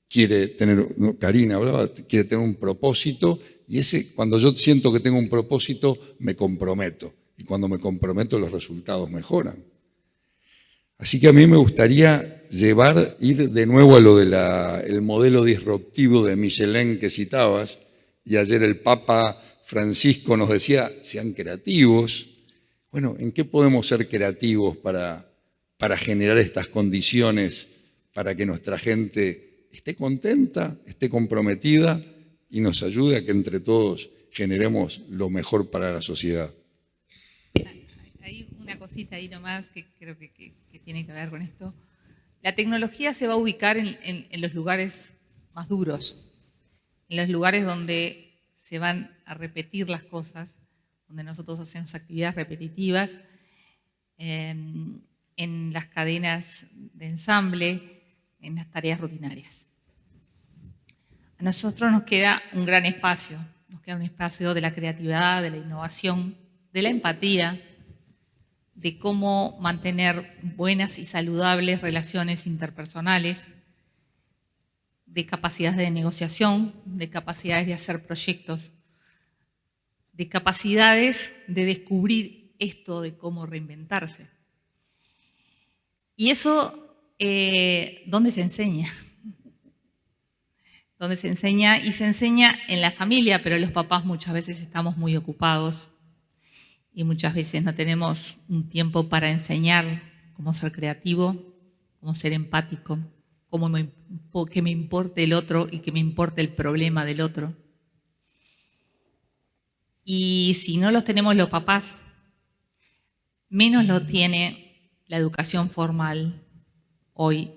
quiere tener, Karina hablaba, quiere tener un propósito, y cuando yo siento que tengo un propósito, me comprometo. Y cuando me comprometo, los resultados mejoran. Así que a mí me gustaría ir de nuevo a lo del modelo disruptivo de Michelin que citabas, y ayer el Papa Francisco nos decía, sean creativos. Bueno, ¿en qué podemos ser creativos para generar estas condiciones para que nuestra gente esté contenta, esté comprometida y nos ayude a que entre todos generemos lo mejor para la sociedad? Hay una cosita ahí nomás que creo que tiene que ver con esto. La tecnología se va a ubicar en los lugares más duros, en los lugares donde se van a repetir las cosas, donde nosotros hacemos actividades repetitivas, en las cadenas de ensamble, en las tareas rutinarias. A nosotros nos queda un gran espacio, nos queda un espacio de la creatividad, de la innovación, de la empatía, de cómo mantener buenas y saludables relaciones interpersonales, de capacidades de negociación, de capacidades de hacer proyectos, de capacidades de descubrir esto de cómo reinventarse. Y eso, ¿dónde se enseña? ¿Dónde se enseña? Y se enseña en la familia, pero los papás muchas veces estamos muy ocupados y muchas veces no tenemos un tiempo para enseñar cómo ser creativo, cómo ser empático, que me importe el otro y que me importe el problema del otro. Y si no los tenemos los papás, menos lo tiene la educación formal hoy.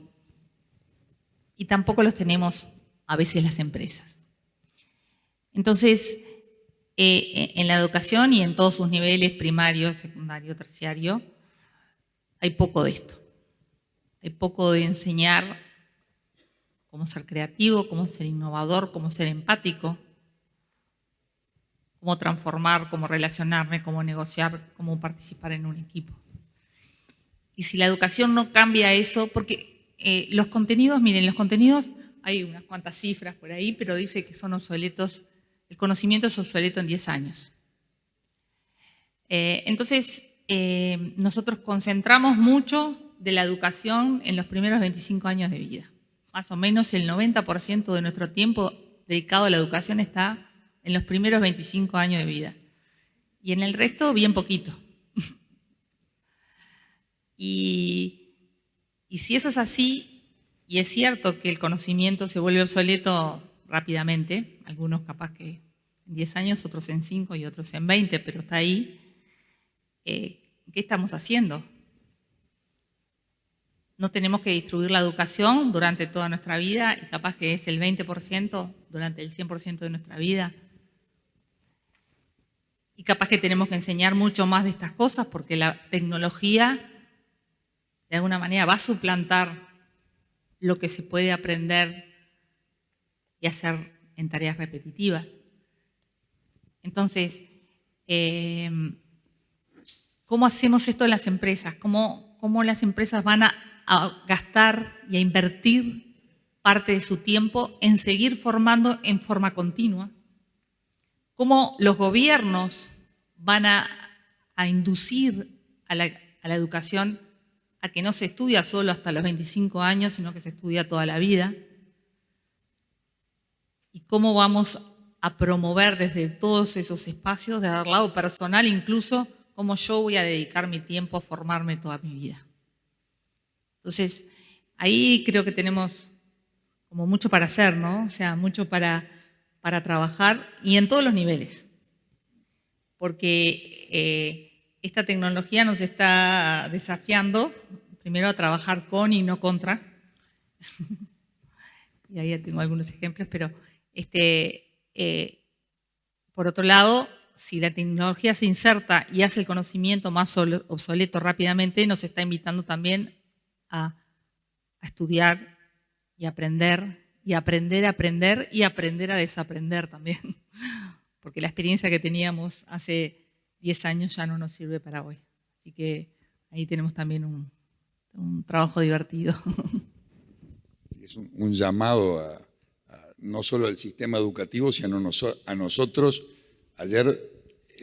Y tampoco los tenemos a veces las empresas. Entonces, en la educación y en todos sus niveles, primario, secundario, terciario, hay poco de esto. Hay poco de enseñar cómo ser creativo, cómo ser innovador, cómo ser empático, cómo transformar, cómo relacionarme, cómo negociar, cómo participar en un equipo. Y si la educación no cambia eso, porque los contenidos, miren, los contenidos, hay unas cuantas cifras por ahí, pero dice que son obsoletos, el conocimiento es obsoleto en 10 años. Entonces, nosotros concentramos mucho de la educación en los primeros 25 años de vida. Más o menos el 90% de nuestro tiempo dedicado a la educación está en los primeros 25 años de vida. Y en el resto, bien poquito. Y si eso es así, y es cierto que el conocimiento se vuelve obsoleto rápidamente, algunos capaz que en 10 años, otros en 5 y otros en 20, pero está ahí, ¿qué estamos haciendo? No tenemos que distribuir la educación durante toda nuestra vida y capaz que es el 20% durante el 100% de nuestra vida. Y capaz que tenemos que enseñar mucho más de estas cosas porque la tecnología de alguna manera va a suplantar lo que se puede aprender y hacer en tareas repetitivas. Entonces, ¿cómo hacemos esto en las empresas? ¿Cómo las empresas van a gastar y a invertir parte de su tiempo en seguir formando en forma continua? ¿Cómo los gobiernos van a inducir a la educación a que no se estudia solo hasta los 25 años, sino que se estudia toda la vida? ¿Y cómo vamos a promover desde todos esos espacios, desde el lado personal incluso, cómo yo voy a dedicar mi tiempo a formarme toda mi vida? Entonces, ahí creo que tenemos como mucho para hacer, ¿no? O sea, mucho para trabajar y en todos los niveles. Porque esta tecnología nos está desafiando, primero a trabajar con y no contra. Y ahí ya tengo algunos ejemplos, pero por otro lado, si la tecnología se inserta y hace el conocimiento más obsoleto rápidamente, nos está invitando también a estudiar y aprender, y aprender a aprender y aprender a desaprender también. Porque la experiencia que teníamos hace 10 años ya no nos sirve para hoy. Así que ahí tenemos también un trabajo divertido. Es un llamado a no solo al sistema educativo, sino a nosotros. Ayer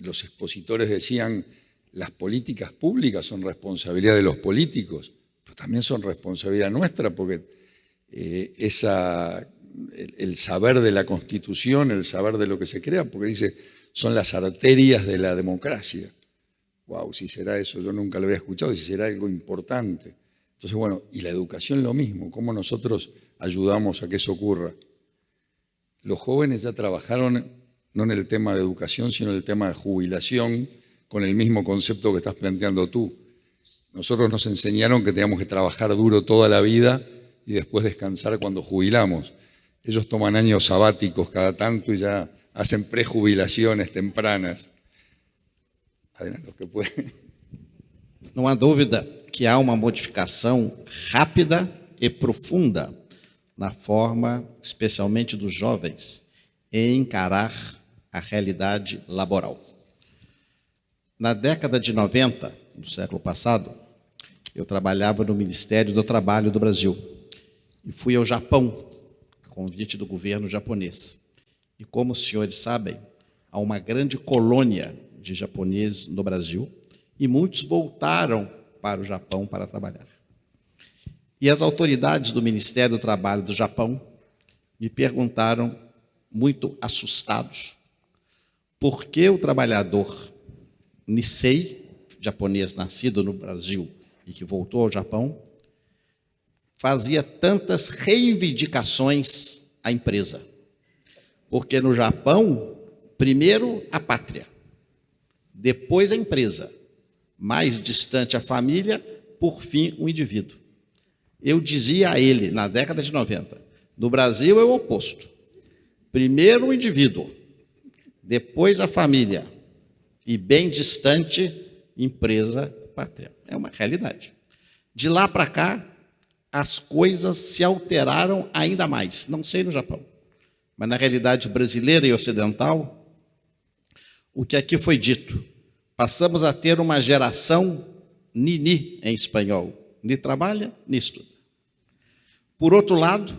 los expositores decían, las políticas públicas son responsabilidad de los políticos, pero también son responsabilidad nuestra, porque el saber de la Constitución, el saber de lo que se crea, porque dice, son las arterias de la democracia. Wow, si será eso, yo nunca lo había escuchado, y si será algo importante. Entonces, bueno, y la educación lo mismo, ¿cómo nosotros ayudamos a que eso ocurra? Los jóvenes ya trabajaron, no en el tema de educación, sino en el tema de jubilación, con el mismo concepto que estás planteando tú. Nosotros nos enseñaron que teníamos que trabajar duro toda la vida y después descansar cuando jubilamos. Ellos toman años sabáticos cada tanto y ya hacen prejubilaciones tempranas. Adelante, que puede. Não há dúvida que há uma modificação rápida e profunda na forma, especialmente dos jovens, em encarar a realidade laboral. Na década de 90 do século passado, eu trabalhava no Ministério do Trabalho do Brasil e fui ao Japão, a convite do governo japonês. E como os senhores sabem, há uma grande colônia de japoneses no Brasil e muitos voltaram para o Japão para trabalhar. E as autoridades do Ministério do Trabalho do Japão me perguntaram, muito assustados, por que o trabalhador Nisei, japonês nascido no Brasil e que voltou ao Japão, fazia tantas reivindicações à empresa. Porque no Japão, primeiro a pátria, depois a empresa, mais distante a família, por fim o indivíduo. Eu dizia a ele, na década de 90, no Brasil é o oposto. Primeiro o indivíduo, depois a família e bem distante, empresa, pátria. É uma realidade. De lá para cá, as coisas se alteraram ainda mais. Não sei no Japão, mas na realidade brasileira e ocidental, o que aqui foi dito, passamos a ter uma geração nini em espanhol. Nem trabalha, nem estuda. Por outro lado,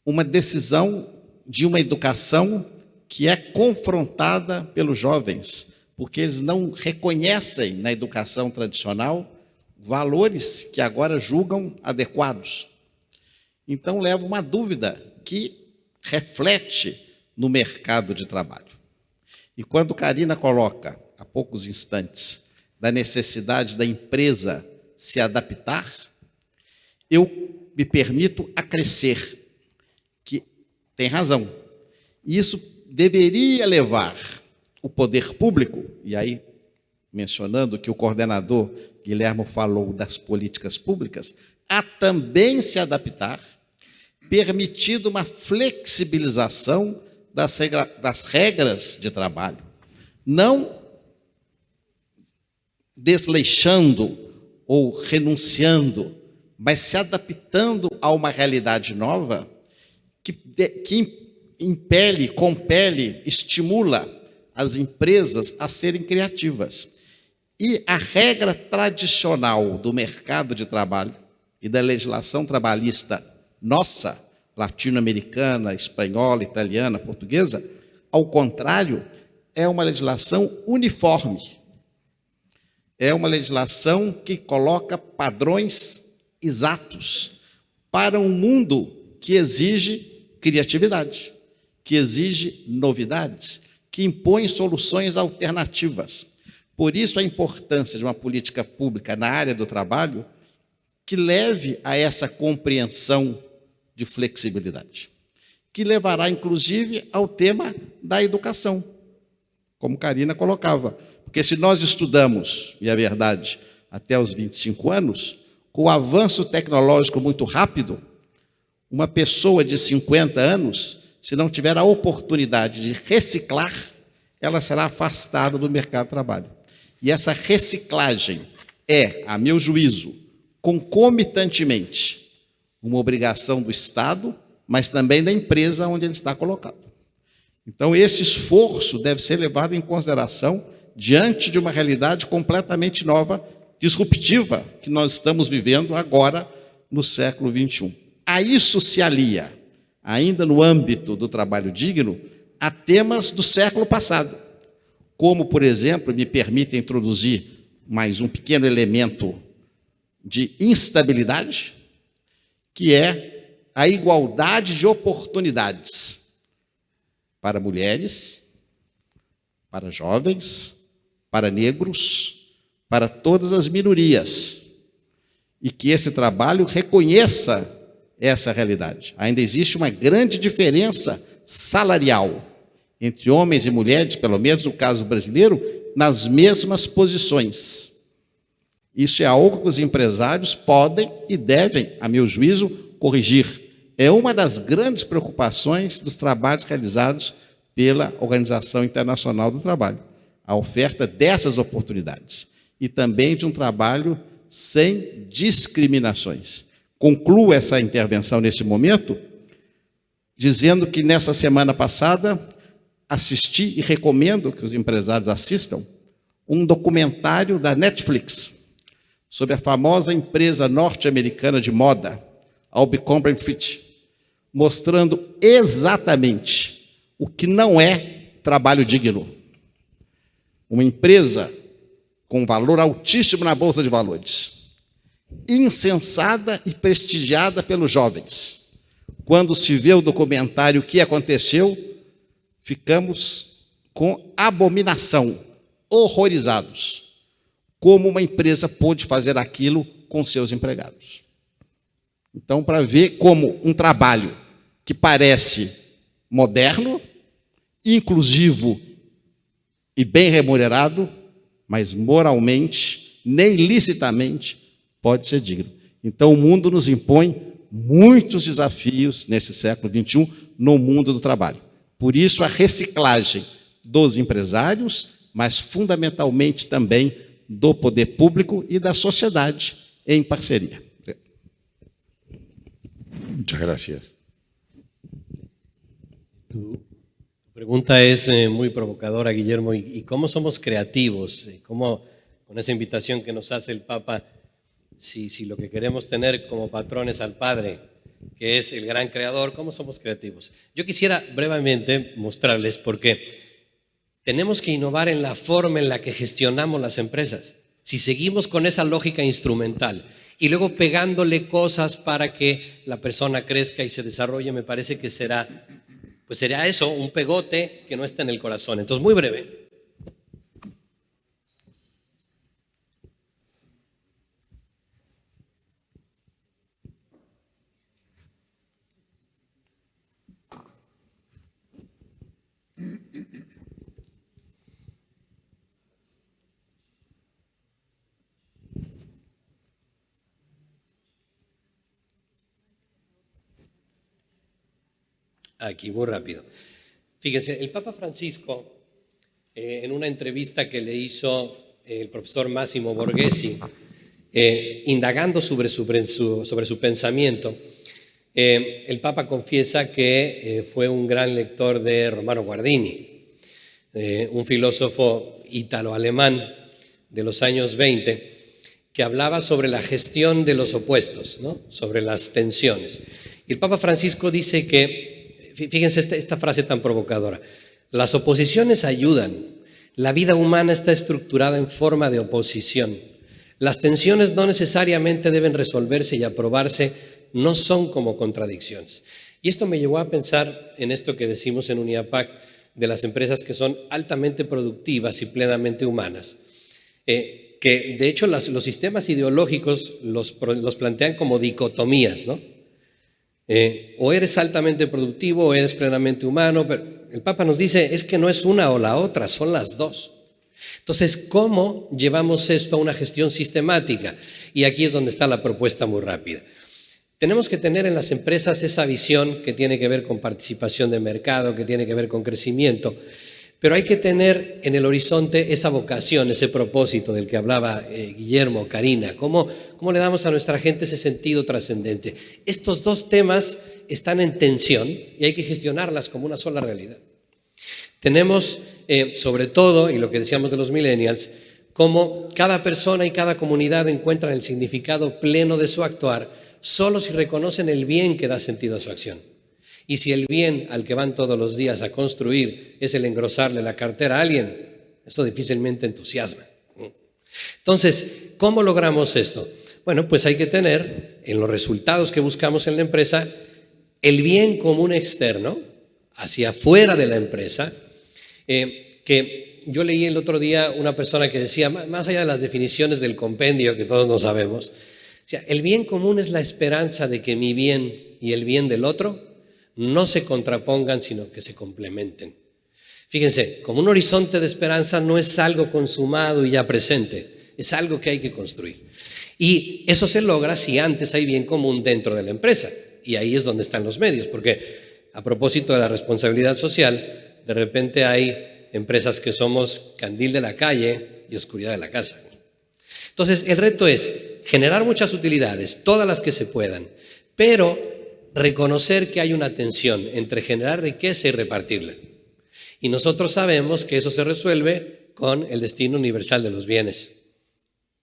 uma decisão de uma educação que é confrontada pelos jovens, porque eles não reconhecem na educação tradicional valores que agora julgam adequados. Então, leva uma dúvida que reflete no mercado de trabalho. E quando Karina coloca, há poucos instantes, da necessidade da empresa se adaptar, eu me permito acrescer que tem razão. Isso deveria levar o poder público, e aí, mencionando que o coordenador Guilherme falou das políticas públicas, a também se adaptar, permitindo uma flexibilização das regras de trabalho, não desleixando ou renunciando, mas se adaptando a uma realidade nova que impele, compele, estimula as empresas a serem criativas. E a regra tradicional do mercado de trabalho e da legislação trabalhista nossa, latino-americana, espanhola, italiana, portuguesa, ao contrário, é uma legislação uniforme. É uma legislação que coloca padrões exatos para um mundo que exige criatividade, que exige novidades, que impõe soluções alternativas. Por isso a importância de uma política pública na área do trabalho que leve a essa compreensão de flexibilidade, que levará, inclusive, ao tema da educação, como Karina colocava. Porque se nós estudamos, e é verdade, até os 25 anos, com o avanço tecnológico muito rápido, uma pessoa de 50 anos, se não tiver a oportunidade de reciclar, ela será afastada do mercado de trabalho. E essa reciclagem é, a meu juízo, concomitantemente, uma obrigação do Estado, mas também da empresa onde ele está colocado. Então, esse esforço deve ser levado em consideração diante de uma realidade completamente nova, disruptiva, que nós estamos vivendo agora no século XXI. A isso se alia, ainda no âmbito do trabalho digno, a temas do século passado, como, por exemplo, me permite introduzir mais um pequeno elemento de instabilidade, que é a igualdade de oportunidades para mulheres, para jovens, para negros, para todas as minorias, e que esse trabalho reconheça essa realidade. Ainda existe uma grande diferença salarial entre homens e mulheres, pelo menos no caso brasileiro, nas mesmas posições. Isso é algo que os empresários podem e devem, a meu juízo, corrigir. É uma das grandes preocupações dos trabalhos realizados pela Organização Internacional do Trabalho, a oferta dessas oportunidades e também de um trabalho sem discriminações. Concluo essa intervenção nesse momento dizendo que nessa semana passada assisti e recomendo que os empresários assistam um documentário da Netflix sobre a famosa empresa norte-americana de moda, Abercrombie & Fitch, mostrando exatamente o que não é trabalho digno. Uma empresa com valor altíssimo na Bolsa de Valores, incensada e prestigiada pelos jovens. Quando se vê o documentário o que aconteceu, ficamos com abominação, horrorizados. Como uma empresa pôde fazer aquilo com seus empregados. Então, para ver como um trabalho que parece moderno, inclusivo e bem remunerado, mas moralmente, nem licitamente, pode ser digno. Então, o mundo nos impõe muitos desafios nesse século XXI no mundo do trabalho. Por isso, a reciclagem dos empresários, mas fundamentalmente também do poder público e da sociedade em parceria. Muchas gracias. Tu pregunta es muy provocadora, Guillermo. ¿Y cómo somos creativos? ¿Cómo, con esa invitación que nos hace el Papa, si lo que queremos tener como patrones al Padre, que es el gran creador, cómo somos creativos? Yo quisiera brevemente mostrarles porque tenemos que innovar en la forma en la que gestionamos las empresas. Si seguimos con esa lógica instrumental y luego pegándole cosas para que la persona crezca y se desarrolle, me parece que será eso, un pegote que no está en el corazón. Entonces, muy breve. Aquí, muy rápido. Fíjense, el Papa Francisco, en una entrevista que le hizo el profesor Massimo Borghesi, indagando sobre su pensamiento, el Papa confiesa que fue un gran lector de Romano Guardini, un filósofo ítalo-alemán de los años 20, que hablaba sobre la gestión de los opuestos, ¿no? Sobre las tensiones. Y el Papa Francisco dice que, fíjense esta frase tan provocadora, las oposiciones ayudan, la vida humana está estructurada en forma de oposición. Las tensiones no necesariamente deben resolverse y aprobarse, no son como contradicciones. Y esto me llevó a pensar en esto que decimos en Uniapac de las empresas que son altamente productivas y plenamente humanas, que de hecho los sistemas ideológicos los plantean como dicotomías, ¿no? O eres altamente productivo o eres plenamente humano, pero el Papa nos dice es que no es una o la otra, son las dos. Entonces, ¿cómo llevamos esto a una gestión sistemática? Y aquí es donde está la propuesta muy rápida. Tenemos que tener en las empresas esa visión que tiene que ver con participación de mercado, que tiene que ver con crecimiento, pero hay que tener en el horizonte esa vocación, ese propósito del que hablaba Guillermo, Karina. ¿Cómo le damos a nuestra gente ese sentido trascendente? Estos dos temas están en tensión y hay que gestionarlas como una sola realidad. Tenemos, sobre todo, y lo que decíamos de los millennials, cómo cada persona y cada comunidad encuentran el significado pleno de su actuar solo si reconocen el bien que da sentido a su acción. Y si el bien al que van todos los días a construir es el engrosarle la cartera a alguien, eso difícilmente entusiasma. Entonces, ¿cómo logramos esto? Bueno, pues hay que tener en los resultados que buscamos en la empresa el bien común externo, hacia afuera de la empresa, que yo leí el otro día una persona que decía, más allá de las definiciones del compendio que todos no sabemos, o sea, el bien común es la esperanza de que mi bien y el bien del otro no se contrapongan, sino que se complementen. Fíjense, como un horizonte de esperanza no es algo consumado y ya presente, es algo que hay que construir. Y eso se logra si antes hay bien común dentro de la empresa. Y ahí es donde están los medios, porque a propósito de la responsabilidad social, de repente hay empresas que somos candil de la calle y oscuridad de la casa. Entonces, el reto es generar muchas utilidades, todas las que se puedan, pero reconocer que hay una tensión entre generar riqueza y repartirla. Y nosotros sabemos que eso se resuelve con el destino universal de los bienes,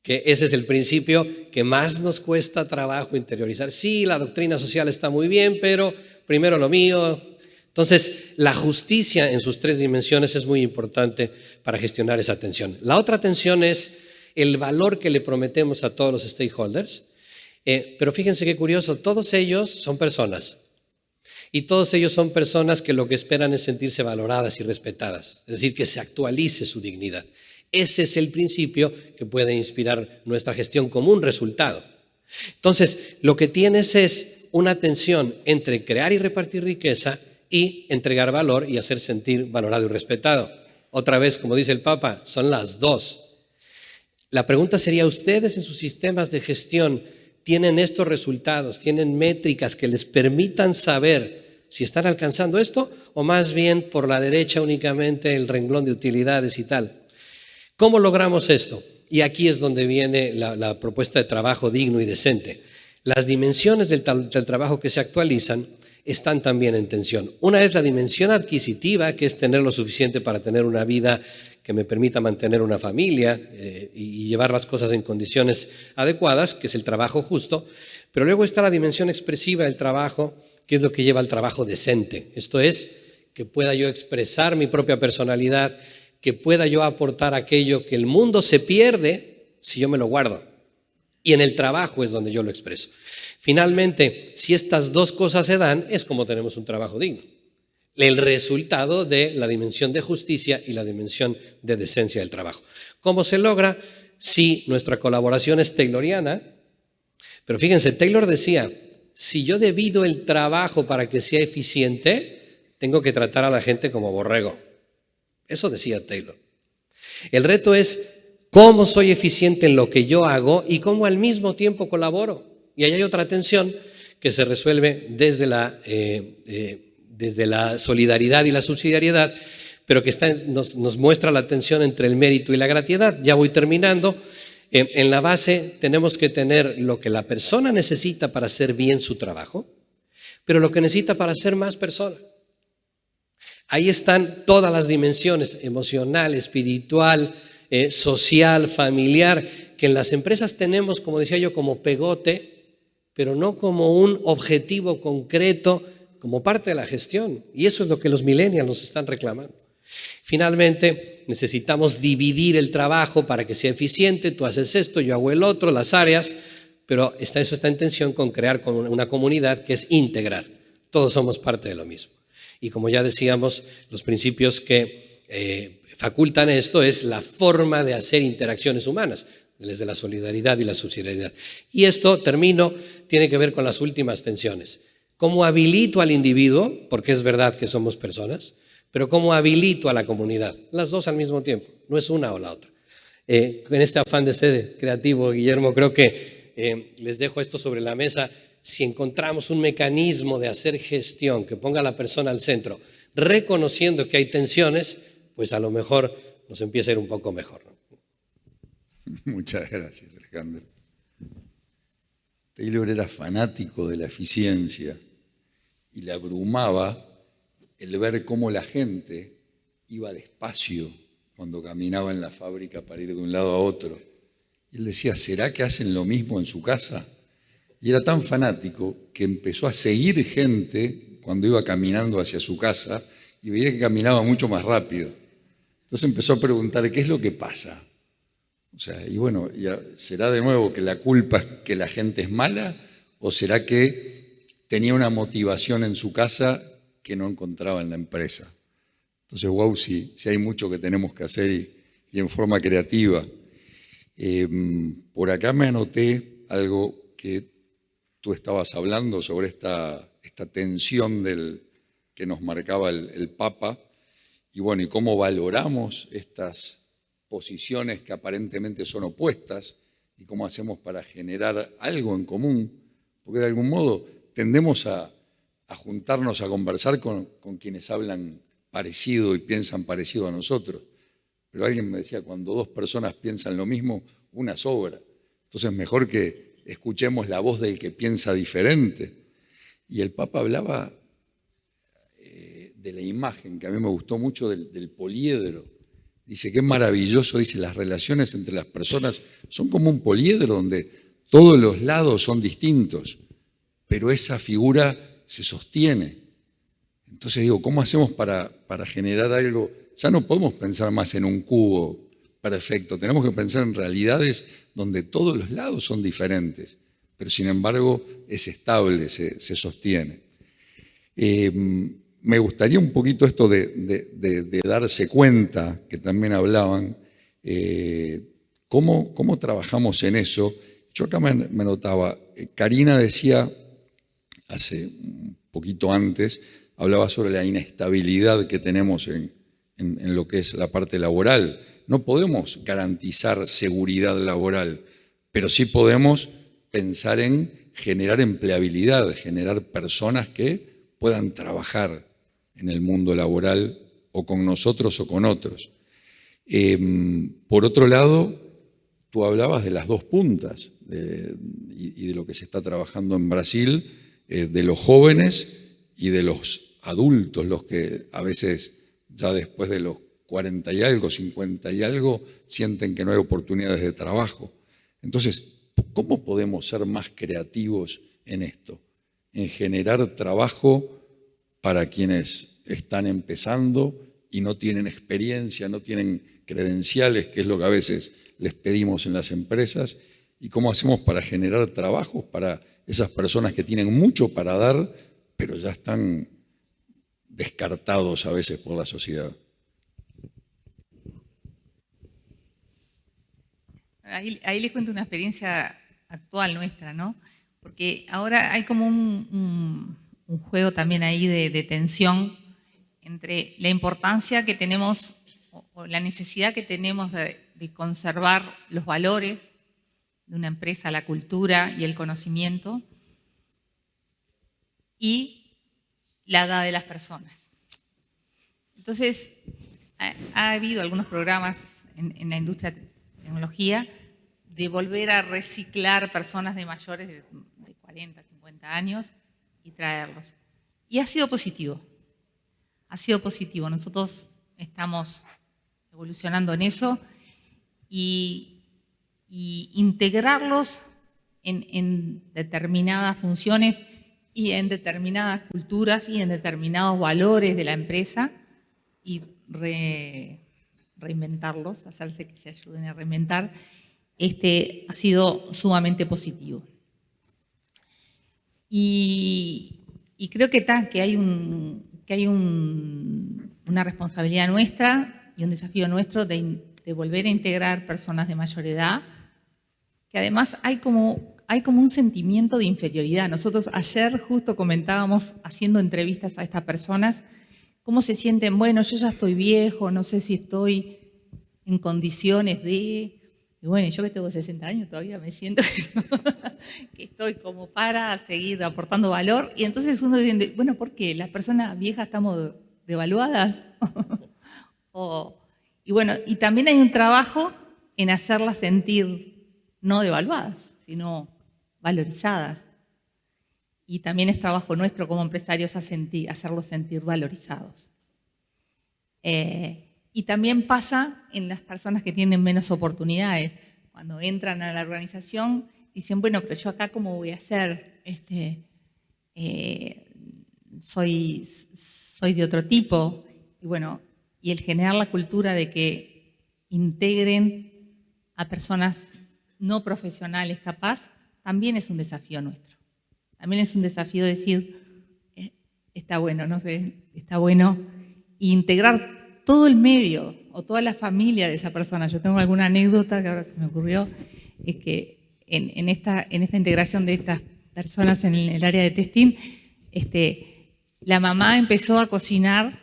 que ese es el principio que más nos cuesta trabajo interiorizar. Sí, la doctrina social está muy bien, pero primero lo mío. Entonces, la justicia en sus tres dimensiones es muy importante para gestionar esa tensión. La otra tensión es el valor que le prometemos a todos los stakeholders. Pero fíjense qué curioso, todos ellos son personas y todos ellos son personas que lo que esperan es sentirse valoradas y respetadas, es decir, que se actualice su dignidad. Ese es el principio que puede inspirar nuestra gestión como un resultado. Entonces, lo que tienes es una tensión entre crear y repartir riqueza y entregar valor y hacer sentir valorado y respetado. Otra vez, como dice el Papa, son las dos. La pregunta sería, ¿ustedes en sus sistemas de gestión tienen estos resultados, tienen métricas que les permitan saber si están alcanzando esto o más bien por la derecha únicamente el renglón de utilidades y tal? ¿Cómo logramos esto? Y aquí es donde viene la propuesta de trabajo digno y decente. Las dimensiones del trabajo que se actualizan están también en tensión. Una es la dimensión adquisitiva, que es tener lo suficiente para tener una vida que me permita mantener una familia y llevar las cosas en condiciones adecuadas, que es el trabajo justo. Pero luego está la dimensión expresiva del trabajo, que es lo que lleva al trabajo decente. Esto es, que pueda yo expresar mi propia personalidad, que pueda yo aportar aquello que el mundo se pierde si yo me lo guardo. Y en el trabajo es donde yo lo expreso. Finalmente, si estas dos cosas se dan, es como tenemos un trabajo digno. El resultado de la dimensión de justicia y la dimensión de decencia del trabajo. ¿Cómo se logra? Si nuestra colaboración es tayloriana. Pero fíjense, Taylor decía, si yo divido el trabajo para que sea eficiente, tengo que tratar a la gente como borrego. Eso decía Taylor. El reto es cómo soy eficiente en lo que yo hago y cómo al mismo tiempo colaboro. Y ahí hay otra tensión que se resuelve desde la solidaridad y la subsidiariedad, pero que nos muestra la tensión entre el mérito y la gratiedad. Ya voy terminando. En la base tenemos que tener lo que la persona necesita para hacer bien su trabajo, pero lo que necesita para ser más persona. Ahí están todas las dimensiones, emocional, espiritual, social, familiar, que en las empresas tenemos, como decía yo, como pegote, pero no como un objetivo concreto, como parte de la gestión. Y eso es lo que los millennials nos están reclamando. Finalmente, necesitamos dividir el trabajo para que sea eficiente. Tú haces esto, yo hago el otro, las áreas, pero eso está en tensión con crear una comunidad que es integrar. Todos somos parte de lo mismo. Y como ya decíamos, los principios que facultan esto es la forma de hacer interacciones humanas, desde la solidaridad y la subsidiariedad. Y esto, termino, tiene que ver con las últimas tensiones. ¿Cómo habilito al individuo? Porque es verdad que somos personas, pero ¿cómo habilito a la comunidad? Las dos al mismo tiempo, no es una o la otra. En este afán de ser creativo, Guillermo, creo que les dejo esto sobre la mesa. Si encontramos un mecanismo de hacer gestión que ponga a la persona al centro, reconociendo que hay tensiones, pues a lo mejor nos empieza a ir un poco mejor, ¿no? Muchas gracias, Alejandro. Taylor era fanático de la eficiencia y le abrumaba el ver cómo la gente iba despacio cuando caminaba en la fábrica para ir de un lado a otro. Y él decía, ¿será que hacen lo mismo en su casa? Y era tan fanático que empezó a seguir gente cuando iba caminando hacia su casa y veía que caminaba mucho más rápido. Entonces empezó a preguntar, ¿qué es lo que pasa? O sea, y bueno, ¿será de nuevo que la culpa es que la gente es mala? ¿O será que tenía una motivación en su casa que no encontraba en la empresa? Entonces, wow, sí hay mucho que tenemos que hacer y en forma creativa. Por acá me anoté algo que tú estabas hablando sobre esta tensión que nos marcaba el Papa, y bueno, y cómo valoramos estas posiciones que aparentemente son opuestas y cómo hacemos para generar algo en común, porque de algún modo tendemos a juntarnos a conversar con quienes hablan parecido y piensan parecido a nosotros. Pero alguien me decía, cuando dos personas piensan lo mismo, una sobra. Entonces mejor que escuchemos la voz del que piensa diferente. Y el Papa hablaba de la imagen, que a mí me gustó mucho, del poliedro. Dice, qué maravilloso, dice, las relaciones entre las personas son como un poliedro donde todos los lados son distintos, pero esa figura se sostiene. Entonces digo, ¿cómo hacemos para generar algo? Ya no podemos pensar más en un cubo perfecto, tenemos que pensar en realidades donde todos los lados son diferentes, pero sin embargo es estable, se sostiene. Me gustaría un poquito esto de darse cuenta, que también hablaban, cómo trabajamos en eso. Yo acá me notaba, Karina decía, hace un poquito antes, hablaba sobre la inestabilidad que tenemos en lo que es la parte laboral. No podemos garantizar seguridad laboral, pero sí podemos pensar en generar empleabilidad, generar personas que puedan trabajar en el mundo laboral o con nosotros o con otros. Por otro lado, tú hablabas de las dos puntas y de lo que se está trabajando en Brasil, de los jóvenes y de los adultos, los que a veces ya después de los 40 y algo, 50 y algo, sienten que no hay oportunidades de trabajo. Entonces, ¿cómo podemos ser más creativos en esto? En generar trabajo para quienes están empezando y no tienen experiencia, no tienen credenciales, que es lo que a veces les pedimos en las empresas, y cómo hacemos para generar trabajos para esas personas que tienen mucho para dar, pero ya están descartados a veces por la sociedad. Ahí les cuento una experiencia actual nuestra, ¿no? Porque ahora hay como un juego también ahí de tensión entre la importancia que tenemos o la necesidad que tenemos de conservar los valores de una empresa, la cultura y el conocimiento, y la edad de las personas. Entonces, ha habido algunos programas en la industria de tecnología de volver a reciclar personas de mayores de 40, 50 años y traerlos. Y ha sido positivo. Ha sido positivo. Nosotros estamos evolucionando en eso y integrarlos en determinadas funciones y en determinadas culturas y en determinados valores de la empresa y reinventarlos, hacerse que se ayuden a reinventar, ha sido sumamente positivo. Y creo que hay una responsabilidad nuestra y un desafío nuestro de volver a integrar personas de mayor edad, que además hay como un sentimiento de inferioridad. Nosotros ayer justo comentábamos, haciendo entrevistas a estas personas, cómo se sienten, bueno, yo ya estoy viejo, no sé si estoy en condiciones de... Y bueno, yo que tengo 60 años todavía me siento que estoy como para seguir aportando valor. Y entonces uno dice, bueno, ¿por qué? ¿Las personas viejas estamos devaluadas? Y bueno, y también hay un trabajo en hacerlas sentir no devaluadas, sino valorizadas. Y también es trabajo nuestro como empresarios hacerlos sentir valorizados. Y también pasa en las personas que tienen menos oportunidades. Cuando entran a la organización, dicen, bueno, pero yo acá ¿cómo voy a hacer? Soy de otro tipo. Y bueno, y el generar la cultura de que integren a personas no profesionales capaz, también es un desafío nuestro. También es un desafío decir, está bueno, no sé, está bueno, e integrar todo el medio o toda la familia de esa persona. Yo tengo alguna anécdota que ahora se me ocurrió, es que en esta integración de estas personas en el área de testing, la mamá empezó a cocinar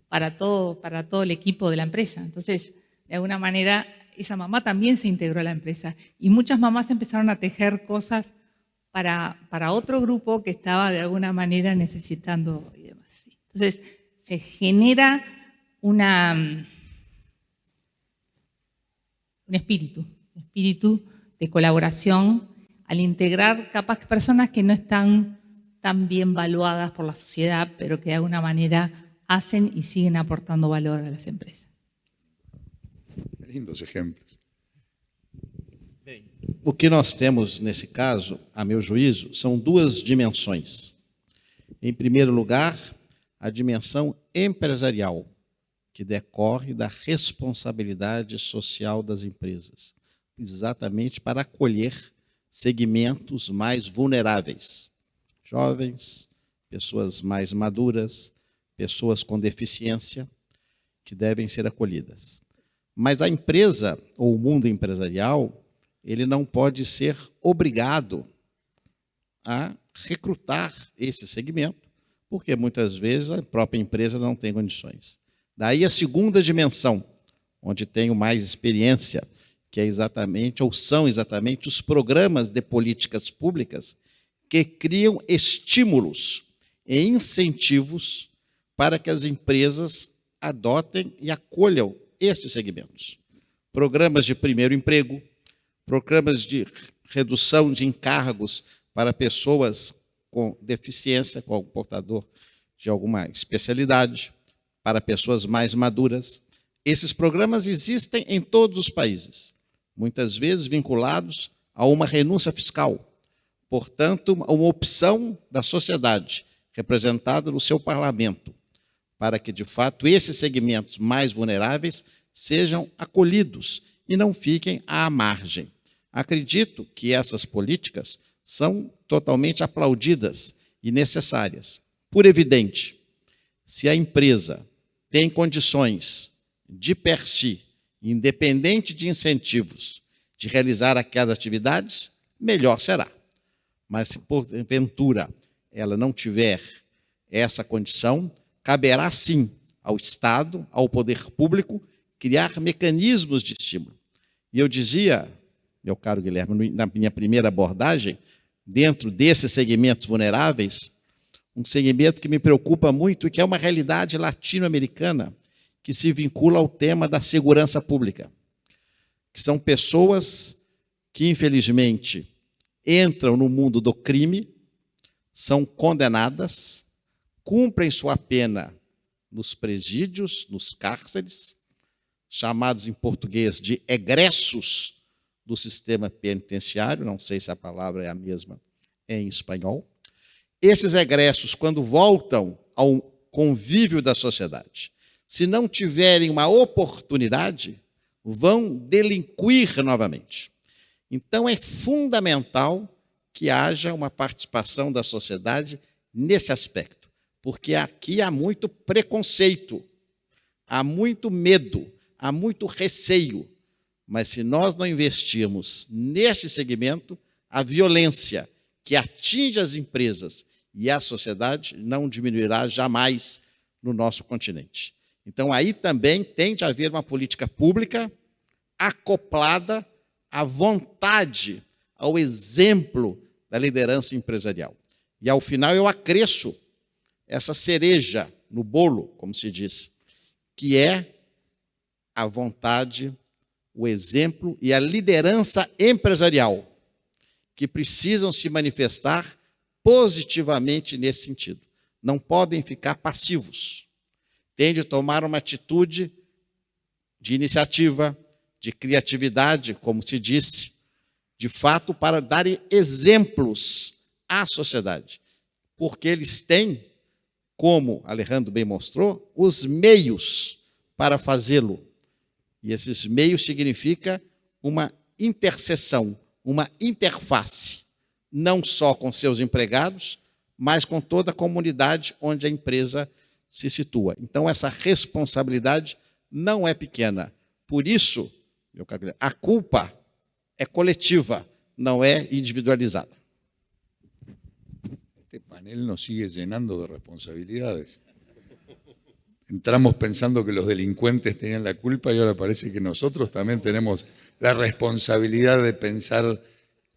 para todo el equipo de la empresa. Entonces, de alguna manera, esa mamá también se integró a la empresa. Y muchas mamás empezaron a tejer cosas para otro grupo que estaba de alguna manera necesitando y demás. Entonces, se genera un espíritu de colaboración al integrar capaz personas que no están tan bien valuadas por la sociedad, pero que de alguna manera hacen y siguen aportando valor a las empresas. Lindos ejemplos. Bem, o que nós temos nesse caso, a meu juízo, são duas dimensões. Em primeiro lugar, a dimensão empresarial, que decorre da responsabilidade social das empresas, exatamente para acolher segmentos mais vulneráveis, jovens, pessoas mais maduras, pessoas com deficiência, que devem ser acolhidas. Mas a empresa, ou o mundo empresarial, ele não pode ser obrigado a recrutar esse segmento, porque muitas vezes a própria empresa não tem condições. Daí a segunda dimensão, onde tenho mais experiência, que é exatamente, ou são exatamente, os programas de políticas públicas que criam estímulos e incentivos para que as empresas adotem e acolham estes segmentos. Programas de primeiro emprego, programas de redução de encargos para pessoas com deficiência, com portador de alguma especialidade, para pessoas mais maduras. Esses programas existem em todos os países, muitas vezes vinculados a uma renúncia fiscal. Portanto, uma opção da sociedade, representada no seu parlamento, para que, de fato, esses segmentos mais vulneráveis sejam acolhidos e não fiquem à margem. Acredito que essas políticas são totalmente aplaudidas e necessárias. Por evidente, se a empresa tem condições de per si, independente de incentivos, de realizar aquelas atividades, melhor será. Mas se porventura ela não tiver essa condição, caberá sim ao Estado, ao poder público, criar mecanismos de estímulo. E eu dizia, meu caro Guilherme, na minha primeira abordagem, dentro desses segmentos vulneráveis, um segmento que me preocupa muito e que é uma realidade latino-americana que se vincula ao tema da segurança pública, que são pessoas que, infelizmente, entram no mundo do crime, são condenadas, cumprem sua pena nos presídios, nos cárceres, chamados em português de egressos do sistema penitenciário, não sei se a palavra é a mesma em espanhol. Esses egressos, quando voltam ao convívio da sociedade, se não tiverem uma oportunidade, vão delinquir novamente. Então, é fundamental que haja uma participação da sociedade nesse aspecto, porque aqui há muito preconceito, há muito medo, há muito receio. Mas se nós não investirmos nesse segmento, a violência que atinge as empresas e a sociedade não diminuirá jamais no nosso continente. Então, aí também tem de haver uma política pública acoplada à vontade, ao exemplo da liderança empresarial. E, ao final, eu acresço essa cereja no bolo, como se diz, que é a vontade, o exemplo e a liderança empresarial, que precisam se manifestar positivamente nesse sentido. Não podem ficar passivos. Tem de tomar uma atitude de iniciativa, de criatividade, como se disse, de fato, para dar exemplos à sociedade. Porque eles têm, como Alejandro bem mostrou, os meios para fazê-lo. E esses meios significa uma interseção, uma interface, não só com seus empregados, mas com toda a comunidade onde a empresa se situa. Então, essa responsabilidade não é pequena. Por isso, meu caro, a culpa é coletiva, não é individualizada. Este panel nos sigue llenando de responsabilidades. Entramos pensando que los delincuentes tenían la culpa y ahora parece que nosotros también tenemos la responsabilidad de pensar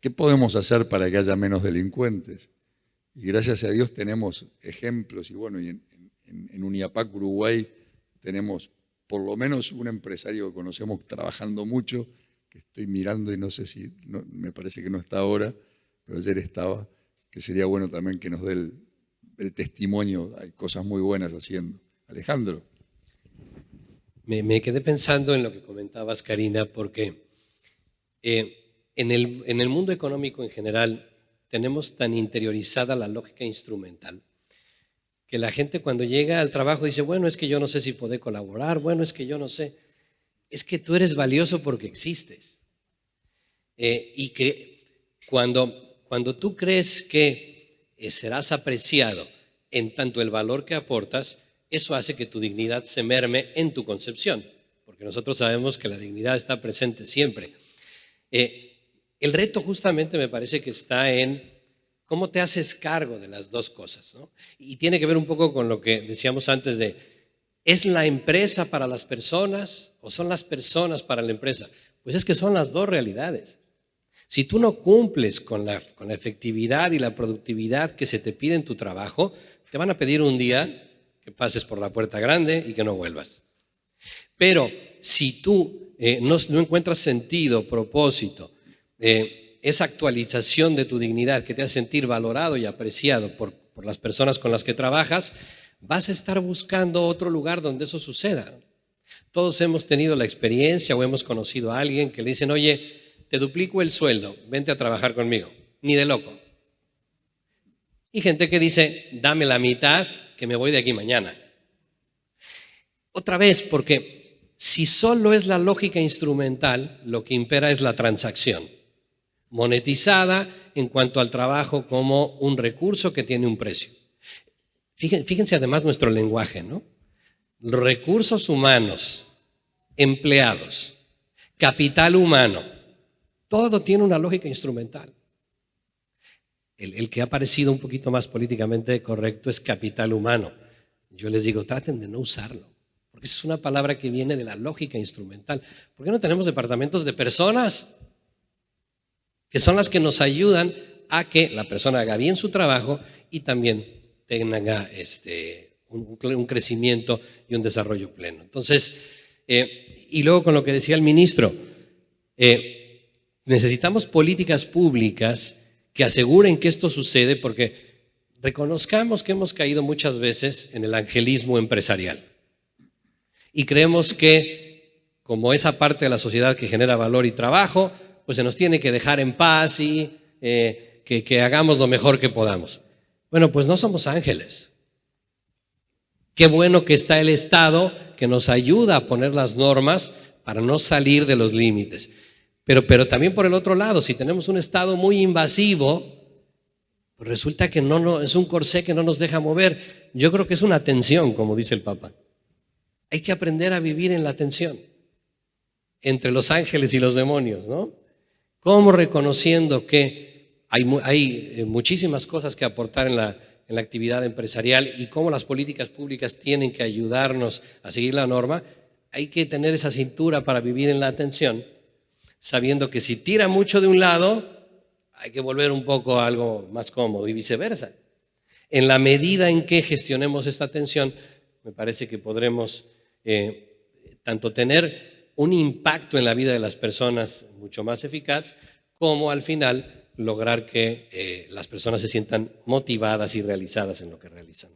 qué podemos hacer para que haya menos delincuentes. Y gracias a Dios tenemos ejemplos, y bueno, y en Uniapac, Uruguay, tenemos por lo menos un empresario que conocemos trabajando mucho, que estoy mirando y no sé si, me parece que no está ahora, pero ayer estaba, que sería bueno también que nos dé el testimonio, hay cosas muy buenas haciendo. Alejandro. Me quedé pensando en lo que comentabas, Karina, porque en el mundo económico en general tenemos tan interiorizada la lógica instrumental que la gente cuando llega al trabajo dice, bueno, es que yo no sé si puedo colaborar, bueno, es que yo no sé. Es que tú eres valioso porque existes. Y que cuando tú crees que serás apreciado en tanto el valor que aportas, eso hace que tu dignidad se merme en tu concepción, porque nosotros sabemos que la dignidad está presente siempre. El reto justamente me parece que está en cómo te haces cargo de las dos cosas, ¿no? Y tiene que ver un poco con lo que decíamos antes de, ¿es la empresa para las personas o son las personas para la empresa? Pues es que son las dos realidades. Si tú no cumples con la efectividad y la productividad que se te pide en tu trabajo, te van a pedir un día que pases por la puerta grande y que no vuelvas. Pero si tú no encuentras sentido, propósito, esa actualización de tu dignidad que te hace sentir valorado y apreciado por las personas con las que trabajas, vas a estar buscando otro lugar donde eso suceda. Todos hemos tenido la experiencia o hemos conocido a alguien que le dicen, oye, te duplico el sueldo, vente a trabajar conmigo. Ni de loco. Y gente que dice, dame la mitad, que me voy de aquí mañana. Otra vez, porque si solo es la lógica instrumental, lo que impera es la transacción, monetizada en cuanto al trabajo como un recurso que tiene un precio. Fíjense además nuestro lenguaje, ¿no? Los recursos humanos, empleados, capital humano, todo tiene una lógica instrumental. El que ha parecido un poquito más políticamente correcto es capital humano. Yo les digo, traten de no usarlo, porque es una palabra que viene de la lógica instrumental. ¿Por qué no tenemos departamentos de personas? Que son las que nos ayudan a que la persona haga bien su trabajo y también tenga un crecimiento y un desarrollo pleno. Entonces, y luego con lo que decía el ministro, Necesitamos políticas públicas que aseguren que esto sucede, porque reconozcamos que hemos caído muchas veces en el angelismo empresarial. Y creemos que, como esa parte de la sociedad que genera valor y trabajo, pues se nos tiene que dejar en paz y que hagamos lo mejor que podamos. Bueno, pues no somos ángeles. Qué bueno que está el Estado que nos ayuda a poner las normas para no salir de los límites. Pero también por el otro lado, si tenemos un Estado muy invasivo, pues resulta que no es un corsé que no nos deja mover. Yo creo que es una tensión, como dice el Papa. Hay que aprender a vivir en la tensión entre los ángeles y los demonios, ¿no? Como reconociendo que hay muchísimas cosas que aportar en la actividad empresarial y cómo las políticas públicas tienen que ayudarnos a seguir la norma. Hay que tener esa cintura para vivir en la tensión, sabiendo que si tira mucho de un lado, hay que volver un poco a algo más cómodo y viceversa. En la medida en que gestionemos esta tensión, me parece que podremos tanto tener un impacto en la vida de las personas mucho más eficaz, como al final lograr que las personas se sientan motivadas y realizadas en lo que realizan.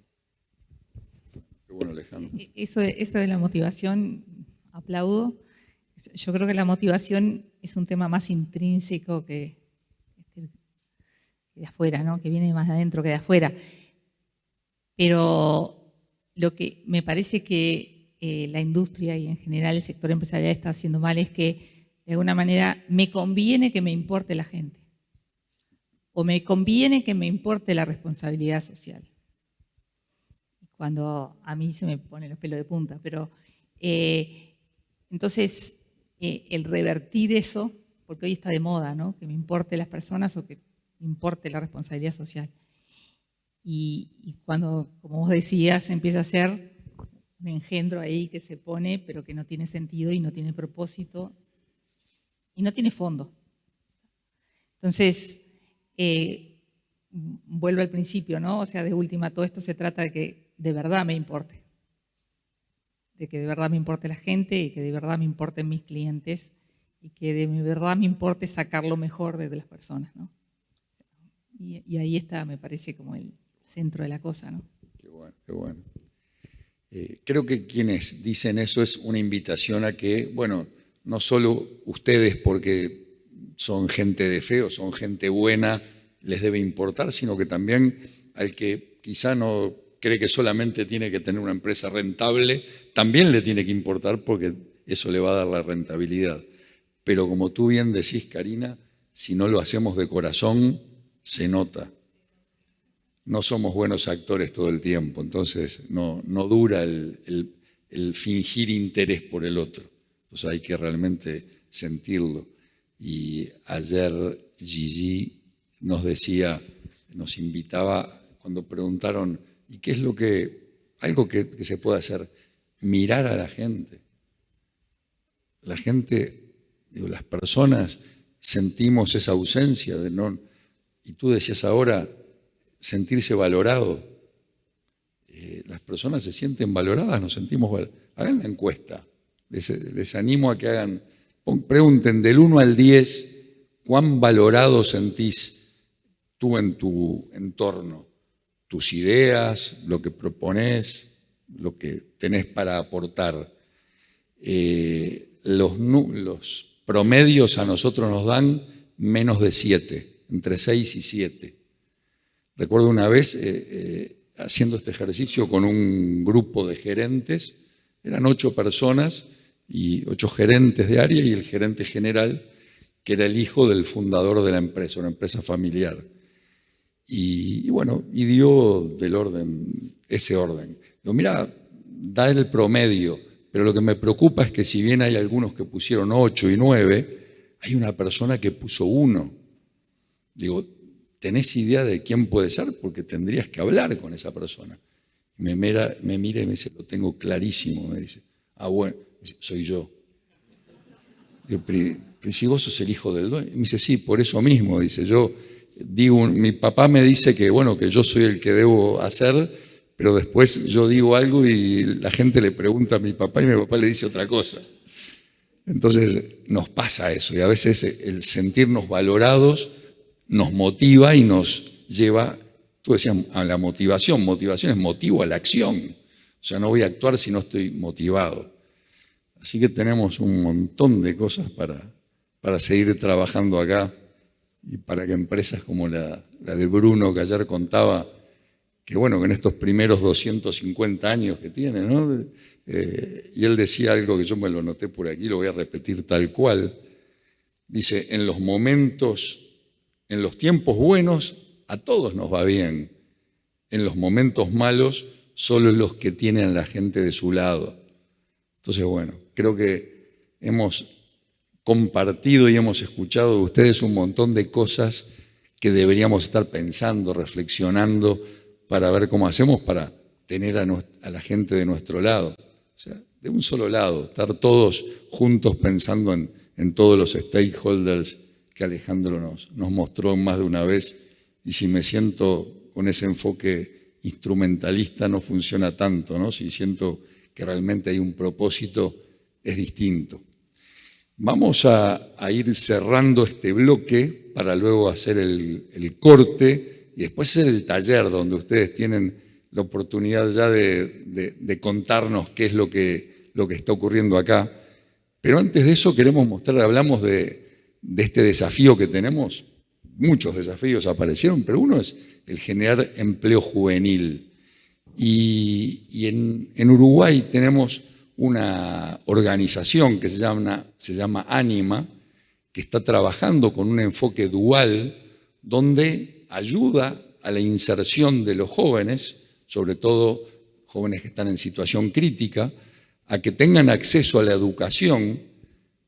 Qué bueno, Alejandro. Eso de la motivación, aplaudo. Yo creo que la motivación es un tema más intrínseco que de afuera, ¿no? Que viene más de adentro que de afuera. Pero lo que me parece que la industria y en general el sector empresarial está haciendo mal es que de alguna manera me conviene que me importe la gente o me conviene que me importe la responsabilidad social. Cuando a mí se me ponen los pelos de punta, pero entonces el revertir eso, porque hoy está de moda, ¿no? Que me importe las personas o que me importe la responsabilidad social. Y cuando, como vos decías, empieza a ser un engendro ahí que se pone, pero que no tiene sentido y no tiene propósito y no tiene fondo. Entonces, vuelvo al principio, ¿no? O sea, de última, todo esto se trata de que de verdad me importe. De que de verdad me importe la gente y que de verdad me importen mis clientes y que de verdad me importe sacar lo mejor de las personas, ¿no? Y ahí está, me parece, como el centro de la cosa, ¿no? Qué bueno, qué bueno. Creo que quienes dicen eso es una invitación a que, bueno, no solo ustedes porque son gente de fe o son gente buena les debe importar, sino que también al que quizá no cree que solamente tiene que tener una empresa rentable, también le tiene que importar porque eso le va a dar la rentabilidad. Pero como tú bien decís, Karina, si no lo hacemos de corazón, se nota. No somos buenos actores todo el tiempo, entonces no dura el fingir interés por el otro. Entonces hay que realmente sentirlo. Y ayer Gigi nos decía, nos invitaba cuando preguntaron, ¿y qué es algo que se puede hacer? Mirar a la gente. La gente, digo, las personas sentimos esa ausencia de no. Y tú decías ahora, sentirse valorado. Las personas se sienten valoradas, nos sentimos valorados. Hagan la encuesta. Les animo a que pregunten del 1 al 10, ¿cuán valorado sentís tú en tu entorno? Tus ideas, lo que propones, lo que tenés para aportar. Los promedios a nosotros nos dan menos de 7, entre 6 y 7. Recuerdo una vez haciendo este ejercicio con un grupo de gerentes, eran 8 personas y 8 gerentes de área y el gerente general, que era el hijo del fundador de la empresa, una empresa familiar. Y bueno, y dio ese orden. Digo, mira, da el promedio, pero lo que me preocupa es que si bien hay algunos que pusieron 8 y 9, hay una persona que puso 1. Digo, ¿tenés idea de quién puede ser? Porque tendrías que hablar con esa persona. Me mira y me dice, lo tengo clarísimo. Me dice, bueno, soy yo. Digo, pero si vos sos el hijo del dueño. Y me dice, sí, por eso mismo. Dice, mi papá me dice que, bueno, que yo soy el que debo hacer, pero después yo digo algo y la gente le pregunta a mi papá y mi papá le dice otra cosa. Entonces nos pasa eso y a veces el sentirnos valorados nos motiva y nos lleva, tú decías, a la motivación. Motivación es motivo a la acción. O sea, no voy a actuar si no estoy motivado. Así que tenemos un montón de cosas para seguir trabajando acá y para que empresas como la de Bruno, que ayer contaba, que bueno, que en estos primeros 250 años que tiene, ¿no? Y él decía algo que yo me lo noté por aquí, lo voy a repetir tal cual. Dice, en los tiempos buenos, a todos nos va bien. En los momentos malos, solo los que tienen a la gente de su lado. Entonces, bueno, creo que hemos compartido y hemos escuchado de ustedes un montón de cosas que deberíamos estar pensando, reflexionando, para ver cómo hacemos para tener a la gente de nuestro lado. O sea, de un solo lado, estar todos juntos pensando en todos los stakeholders que Alejandro nos mostró más de una vez. Y si me siento con ese enfoque instrumentalista no funciona tanto, ¿no? Si siento que realmente hay un propósito, es distinto. Vamos a ir cerrando este bloque para luego hacer el corte y después hacer el taller donde ustedes tienen la oportunidad ya de contarnos qué es lo que está ocurriendo acá. Pero antes de eso queremos mostrar, hablamos de este desafío que tenemos. Muchos desafíos aparecieron, pero uno es el generar empleo juvenil. Y en Uruguay tenemos una organización que se llama Anima, que está trabajando con un enfoque dual donde ayuda a la inserción de los jóvenes, sobre todo jóvenes que están en situación crítica, a que tengan acceso a la educación,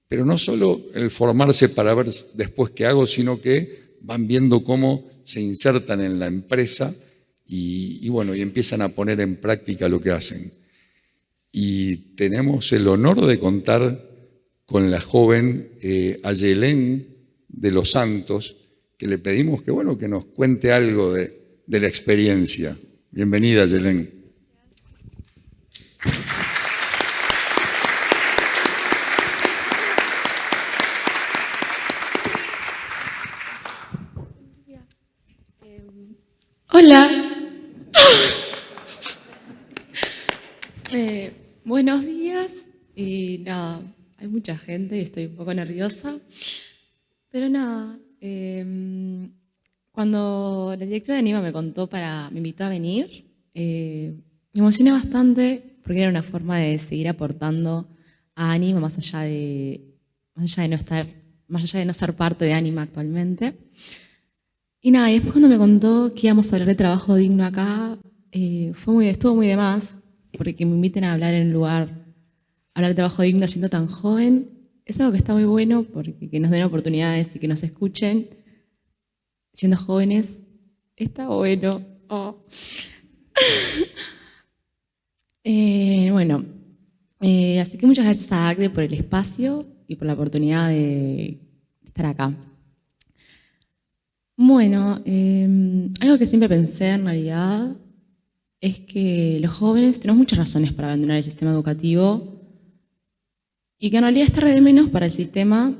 pero no solo el formarse para ver después qué hago, sino que van viendo cómo se insertan en la empresa y empiezan a poner en práctica lo que hacen. Y tenemos el honor de contar con la joven Ayelén de los Santos, que le pedimos que nos cuente algo de la experiencia. Bienvenida, Ayelén. Hola. Buenos días. Y nada, hay mucha gente y estoy un poco nerviosa. Pero nada, cuando la directora de Anima me invitó a venir, me emocioné bastante porque era una forma de seguir aportando a Anima más allá de no ser parte de Anima actualmente. Y nada, y después cuando me contó que íbamos a hablar de trabajo digno acá, estuvo muy de más, porque que me inviten a hablar en un lugar, hablar de trabajo digno siendo tan joven, es algo que está muy bueno, porque que nos den oportunidades y que nos escuchen siendo jóvenes, está bueno. Oh. Así que muchas gracias a ACDE por el espacio y por la oportunidad de estar acá. Bueno, algo que siempre pensé en realidad es que los jóvenes tenemos muchas razones para abandonar el sistema educativo y que en realidad está re de menos para el sistema,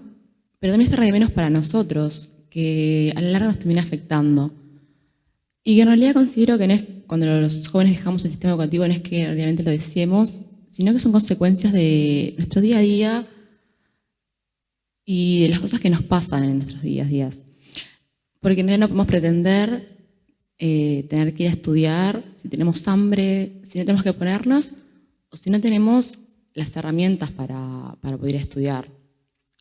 pero también está re de menos para nosotros, que a la larga nos termina afectando. Y que en realidad considero que no es cuando los jóvenes dejamos el sistema educativo, no es que realmente lo deseemos, sino que son consecuencias de nuestro día a día y de las cosas que nos pasan en nuestros días a días. Porque en realidad no podemos pretender tener que ir a estudiar si tenemos hambre, si no tenemos que ponernos, o si no tenemos las herramientas para poder estudiar.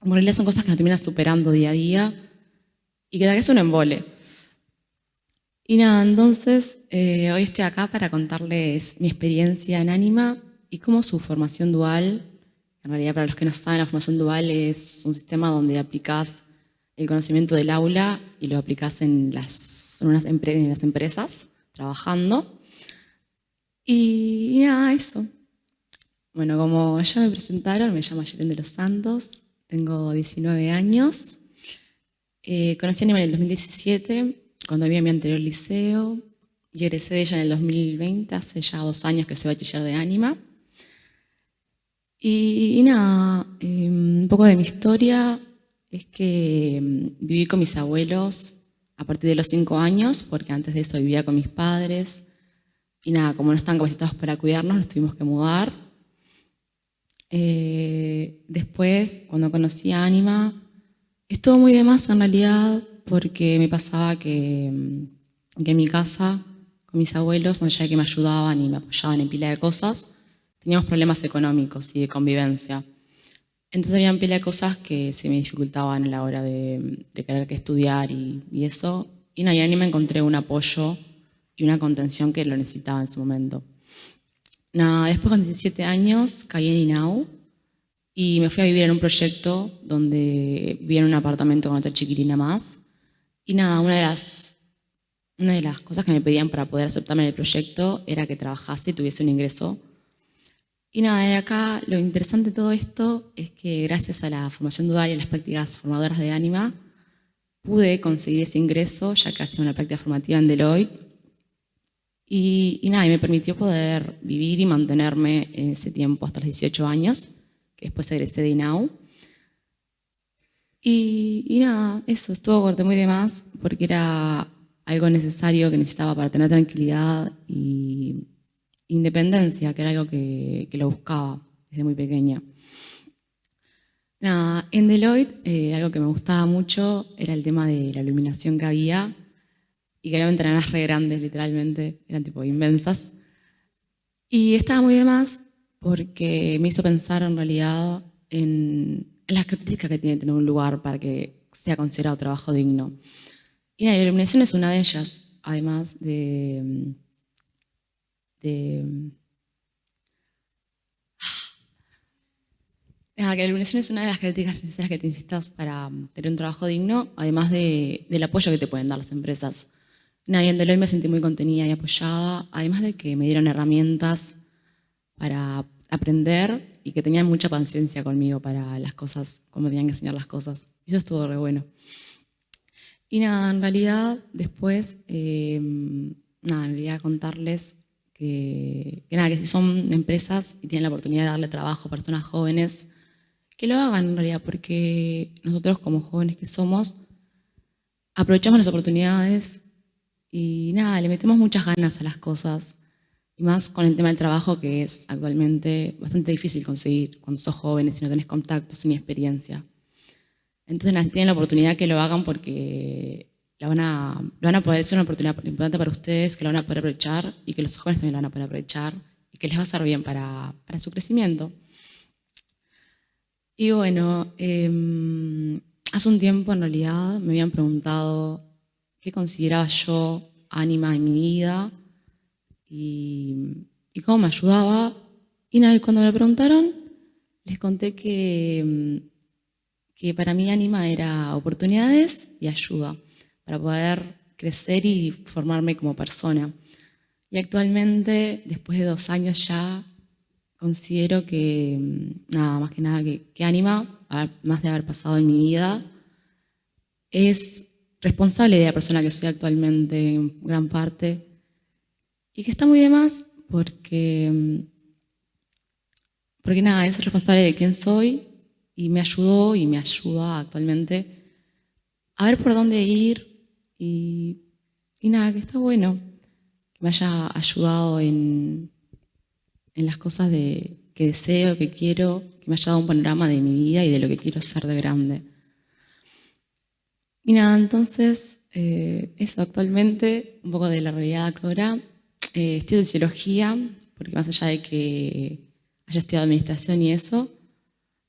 En realidad son cosas que nos terminan superando día a día y que da que es un embole. Y nada, entonces hoy estoy acá para contarles mi experiencia en Anima y cómo su formación dual, en realidad para los que no saben, la formación dual es un sistema donde aplicás el conocimiento del aula y lo aplicás en las empresas, trabajando. Y nada, eso. Bueno, como ya me presentaron, me llamo Ayelén de los Santos, tengo 19 años. Conocí a Anima en el 2017, cuando había mi anterior liceo, y egresé de ella en el 2020, hace ya 2 años que soy bachiller de Anima. Y nada, un poco de mi historia es que viví con mis abuelos a partir de los 5 años, porque antes de eso vivía con mis padres. Y nada, como no estaban capacitados para cuidarnos, nos tuvimos que mudar. Después, cuando conocí a Ánima, estuvo muy de más en realidad, porque me pasaba que en mi casa, con mis abuelos, más allá de que me ayudaban y me apoyaban en pila de cosas, teníamos problemas económicos y de convivencia. Entonces había pila de cosas que se me dificultaban a la hora de querer que estudiar y eso. Y en Ánima encontré un apoyo y una contención que lo necesitaba en su momento. Nada, después con 17 años caí en INAU y me fui a vivir en un proyecto donde vivía en un apartamento con otra chiquilina más. Y nada, una de las cosas que me pedían para poder aceptarme en el proyecto era que trabajase y tuviese un ingreso. Y nada, de acá lo interesante de todo esto es que gracias a la formación dual y a las prácticas formadoras de Ánima, pude conseguir ese ingreso, ya que hacía una práctica formativa en Deloitte. Y nada, y me permitió poder vivir y mantenerme en ese tiempo hasta los 18 años, que después egresé de INAU. Y nada, eso, estuvo corto muy de más, porque era algo necesario que necesitaba para tener tranquilidad y independencia, que era algo que lo buscaba desde muy pequeña. Nada, en Deloitte algo que me gustaba mucho era el tema de la iluminación que había y que había ventanas re grandes, literalmente, eran tipo inmensas. Y estaba muy de más porque me hizo pensar en realidad en las características que tiene que tener un lugar para que sea considerado trabajo digno. Y nada, la iluminación es una de ellas, además de que la iluminación es una de las características necesarias que te necesitas para tener un trabajo digno, además del apoyo que te pueden dar las empresas. Y en Deloitte me sentí muy contenida y apoyada, además de que me dieron herramientas para aprender y que tenían mucha paciencia conmigo para las cosas, como tenían que enseñar las cosas. Y eso estuvo re bueno. Y nada, en realidad, después, quería contarles que si son empresas y tienen la oportunidad de darle trabajo a personas jóvenes, que lo hagan en realidad, porque nosotros como jóvenes que somos, aprovechamos las oportunidades y nada, le metemos muchas ganas a las cosas. Y más con el tema del trabajo, que es actualmente bastante difícil conseguir cuando sos jóvenes y no tenés contactos ni experiencia. Entonces, nada, si tienen la oportunidad, que lo hagan porque lo van a poder ser una oportunidad importante para ustedes, que lo van a poder aprovechar y que los jóvenes también lo van a poder aprovechar y que les va a ser bien para su crecimiento. Y bueno, hace un tiempo en realidad me habían preguntado qué consideraba yo Ánima en mi vida y cómo me ayudaba. Y nada, cuando me lo preguntaron, les conté que para mí Ánima era oportunidades y ayuda para poder crecer y formarme como persona. Y actualmente, después de 2 años ya, considero que, más que nada, que Ánima, más de haber pasado en mi vida, es responsable de la persona que soy actualmente en gran parte y que está muy de más porque nada, es responsable de quién soy y me ayudó y me ayuda actualmente a ver por dónde ir y nada, que está bueno que me haya ayudado en las cosas que deseo, que quiero, que me haya dado un panorama de mi vida y de lo que quiero ser de grande. Y nada, entonces, eso actualmente, un poco de la realidad actual. Estudio Sociología, porque más allá de que haya estudiado Administración y eso,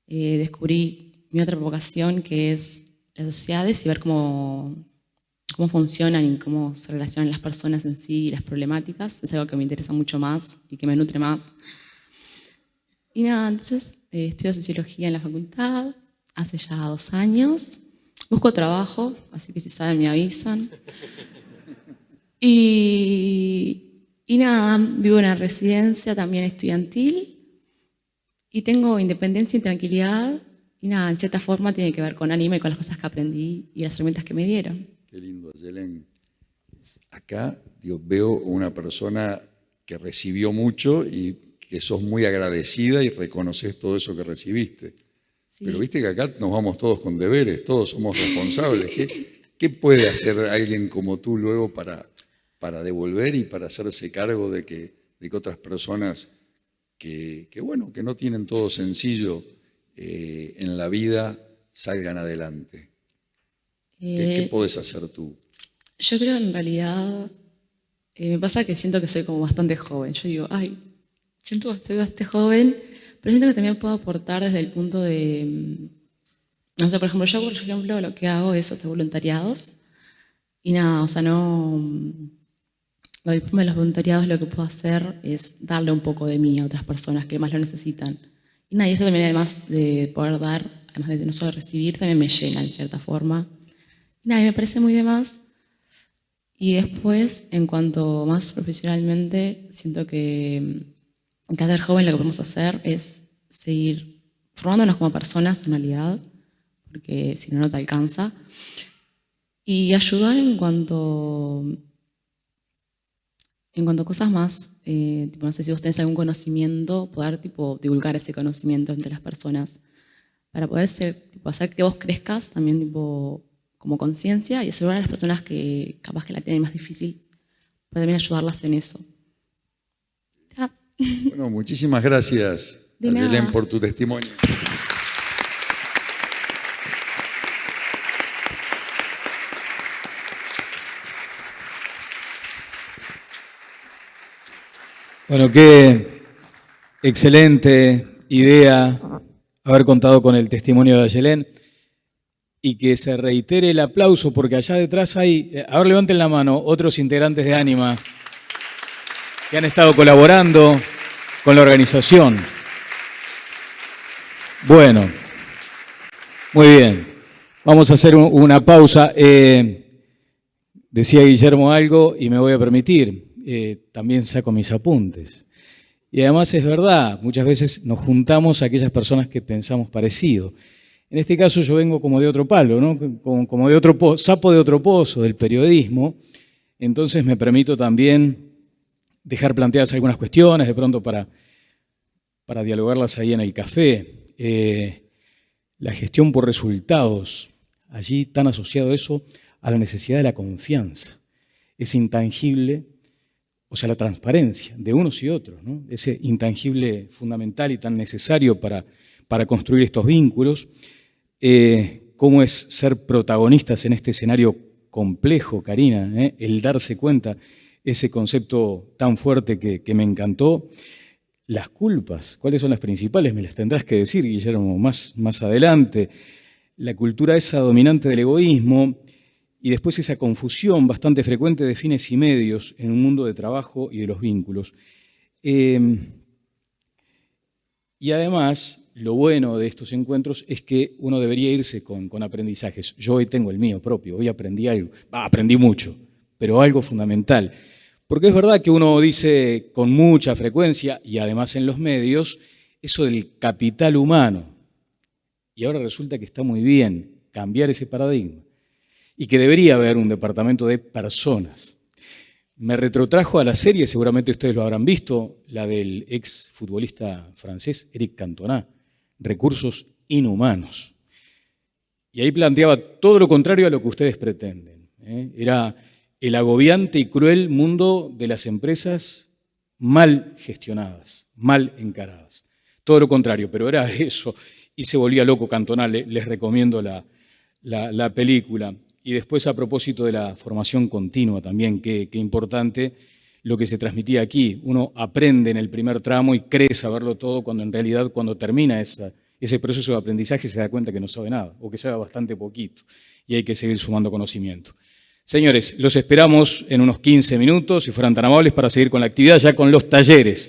descubrí mi otra vocación, que es las sociedades y ver cómo funcionan y cómo se relacionan las personas en sí y las problemáticas. Es algo que me interesa mucho más y que me nutre más. Y nada, entonces estudio Sociología en la facultad hace ya 2 años. Busco trabajo, así que si saben me avisan. Y nada, vivo en una residencia también estudiantil y tengo independencia y tranquilidad. Y nada, en cierta forma tiene que ver con Ánima y con las cosas que aprendí y las herramientas que me dieron. Qué lindo, Yelén. Acá veo una persona que recibió mucho y que sos muy agradecida y reconoces todo eso que recibiste. Sí. Pero viste que acá nos vamos todos con deberes, todos somos responsables. ¿Qué puede hacer alguien como tú luego para devolver y para hacerse cargo de que otras personas que no tienen todo sencillo en la vida salgan adelante? ¿Qué podés hacer tú? Yo creo en realidad, me pasa que siento que soy como bastante joven. Yo digo, siento que estoy bastante joven, pero siento que también puedo aportar desde el punto de, no sé, por ejemplo, lo que hago es hacer voluntariados y nada, o sea, no, lo del tema de los voluntariados lo que puedo hacer es darle un poco de mí a otras personas que más lo necesitan. Y nada, y eso también además de poder dar, además de no solo recibir, también me llena en cierta forma. Y nada, y me parece muy de más. Y después, en cuanto más profesionalmente, siento que al ser joven lo que podemos hacer es seguir formándonos como personas en realidad, porque si no, no te alcanza. Y ayudar en cuanto a cosas más, no sé si vos tenés algún conocimiento, poder divulgar ese conocimiento entre las personas, para poder hacer que vos crezcas también como conciencia y asegurar a las personas que capaz que la tienen más difícil, para también ayudarlas en eso. Bueno, muchísimas gracias, Ayelen, por tu testimonio. Bueno, qué excelente idea haber contado con el testimonio de Ayelen y que se reitere el aplauso porque allá detrás hay, a ver, levanten la mano, otros integrantes de Ánima que han estado colaborando con la organización. Bueno, muy bien, vamos a hacer una pausa. Decía Guillermo algo y me voy a permitir. También saco mis apuntes. Y además es verdad, muchas veces nos juntamos a aquellas personas que pensamos parecido. En este caso yo vengo como de otro palo, ¿no? Como de otro sapo de otro pozo, del periodismo. Entonces me permito también dejar planteadas algunas cuestiones, de pronto para dialogarlas ahí en el café. La gestión por resultados, allí tan asociado eso a la necesidad de la confianza. Es intangible. O sea, la transparencia de unos y otros, ¿no? Ese intangible fundamental y tan necesario para construir estos vínculos. Cómo es ser protagonistas en este escenario complejo, Karina, el darse cuenta, ese concepto tan fuerte que me encantó. Las culpas, ¿cuáles son las principales? Me las tendrás que decir, Guillermo, más adelante. La cultura esa dominante del egoísmo. Y después esa confusión bastante frecuente de fines y medios en un mundo de trabajo y de los vínculos. Y además, lo bueno de estos encuentros es que uno debería irse con aprendizajes. Yo hoy tengo el mío propio, hoy aprendí algo, aprendí mucho, pero algo fundamental. Porque es verdad que uno dice con mucha frecuencia, y además en los medios, eso del capital humano. Y ahora resulta que está muy bien cambiar ese paradigma. Y que debería haber un departamento de personas. Me retrotrajo a la serie, seguramente ustedes lo habrán visto, la del ex futbolista francés Eric Cantona, Recursos Inhumanos. Y ahí planteaba todo lo contrario a lo que ustedes pretenden. Era el agobiante y cruel mundo de las empresas mal gestionadas, mal encaradas. Todo lo contrario, pero era eso. Y se volvía loco Cantona, les recomiendo la película. Y después a propósito de la formación continua también, qué importante lo que se transmitía aquí. Uno aprende en el primer tramo y cree saberlo todo cuando en realidad cuando termina ese proceso de aprendizaje se da cuenta que no sabe nada o que sabe bastante poquito y hay que seguir sumando conocimiento. Señores, los esperamos en unos 15 minutos, si fueran tan amables, para seguir con la actividad ya con los talleres.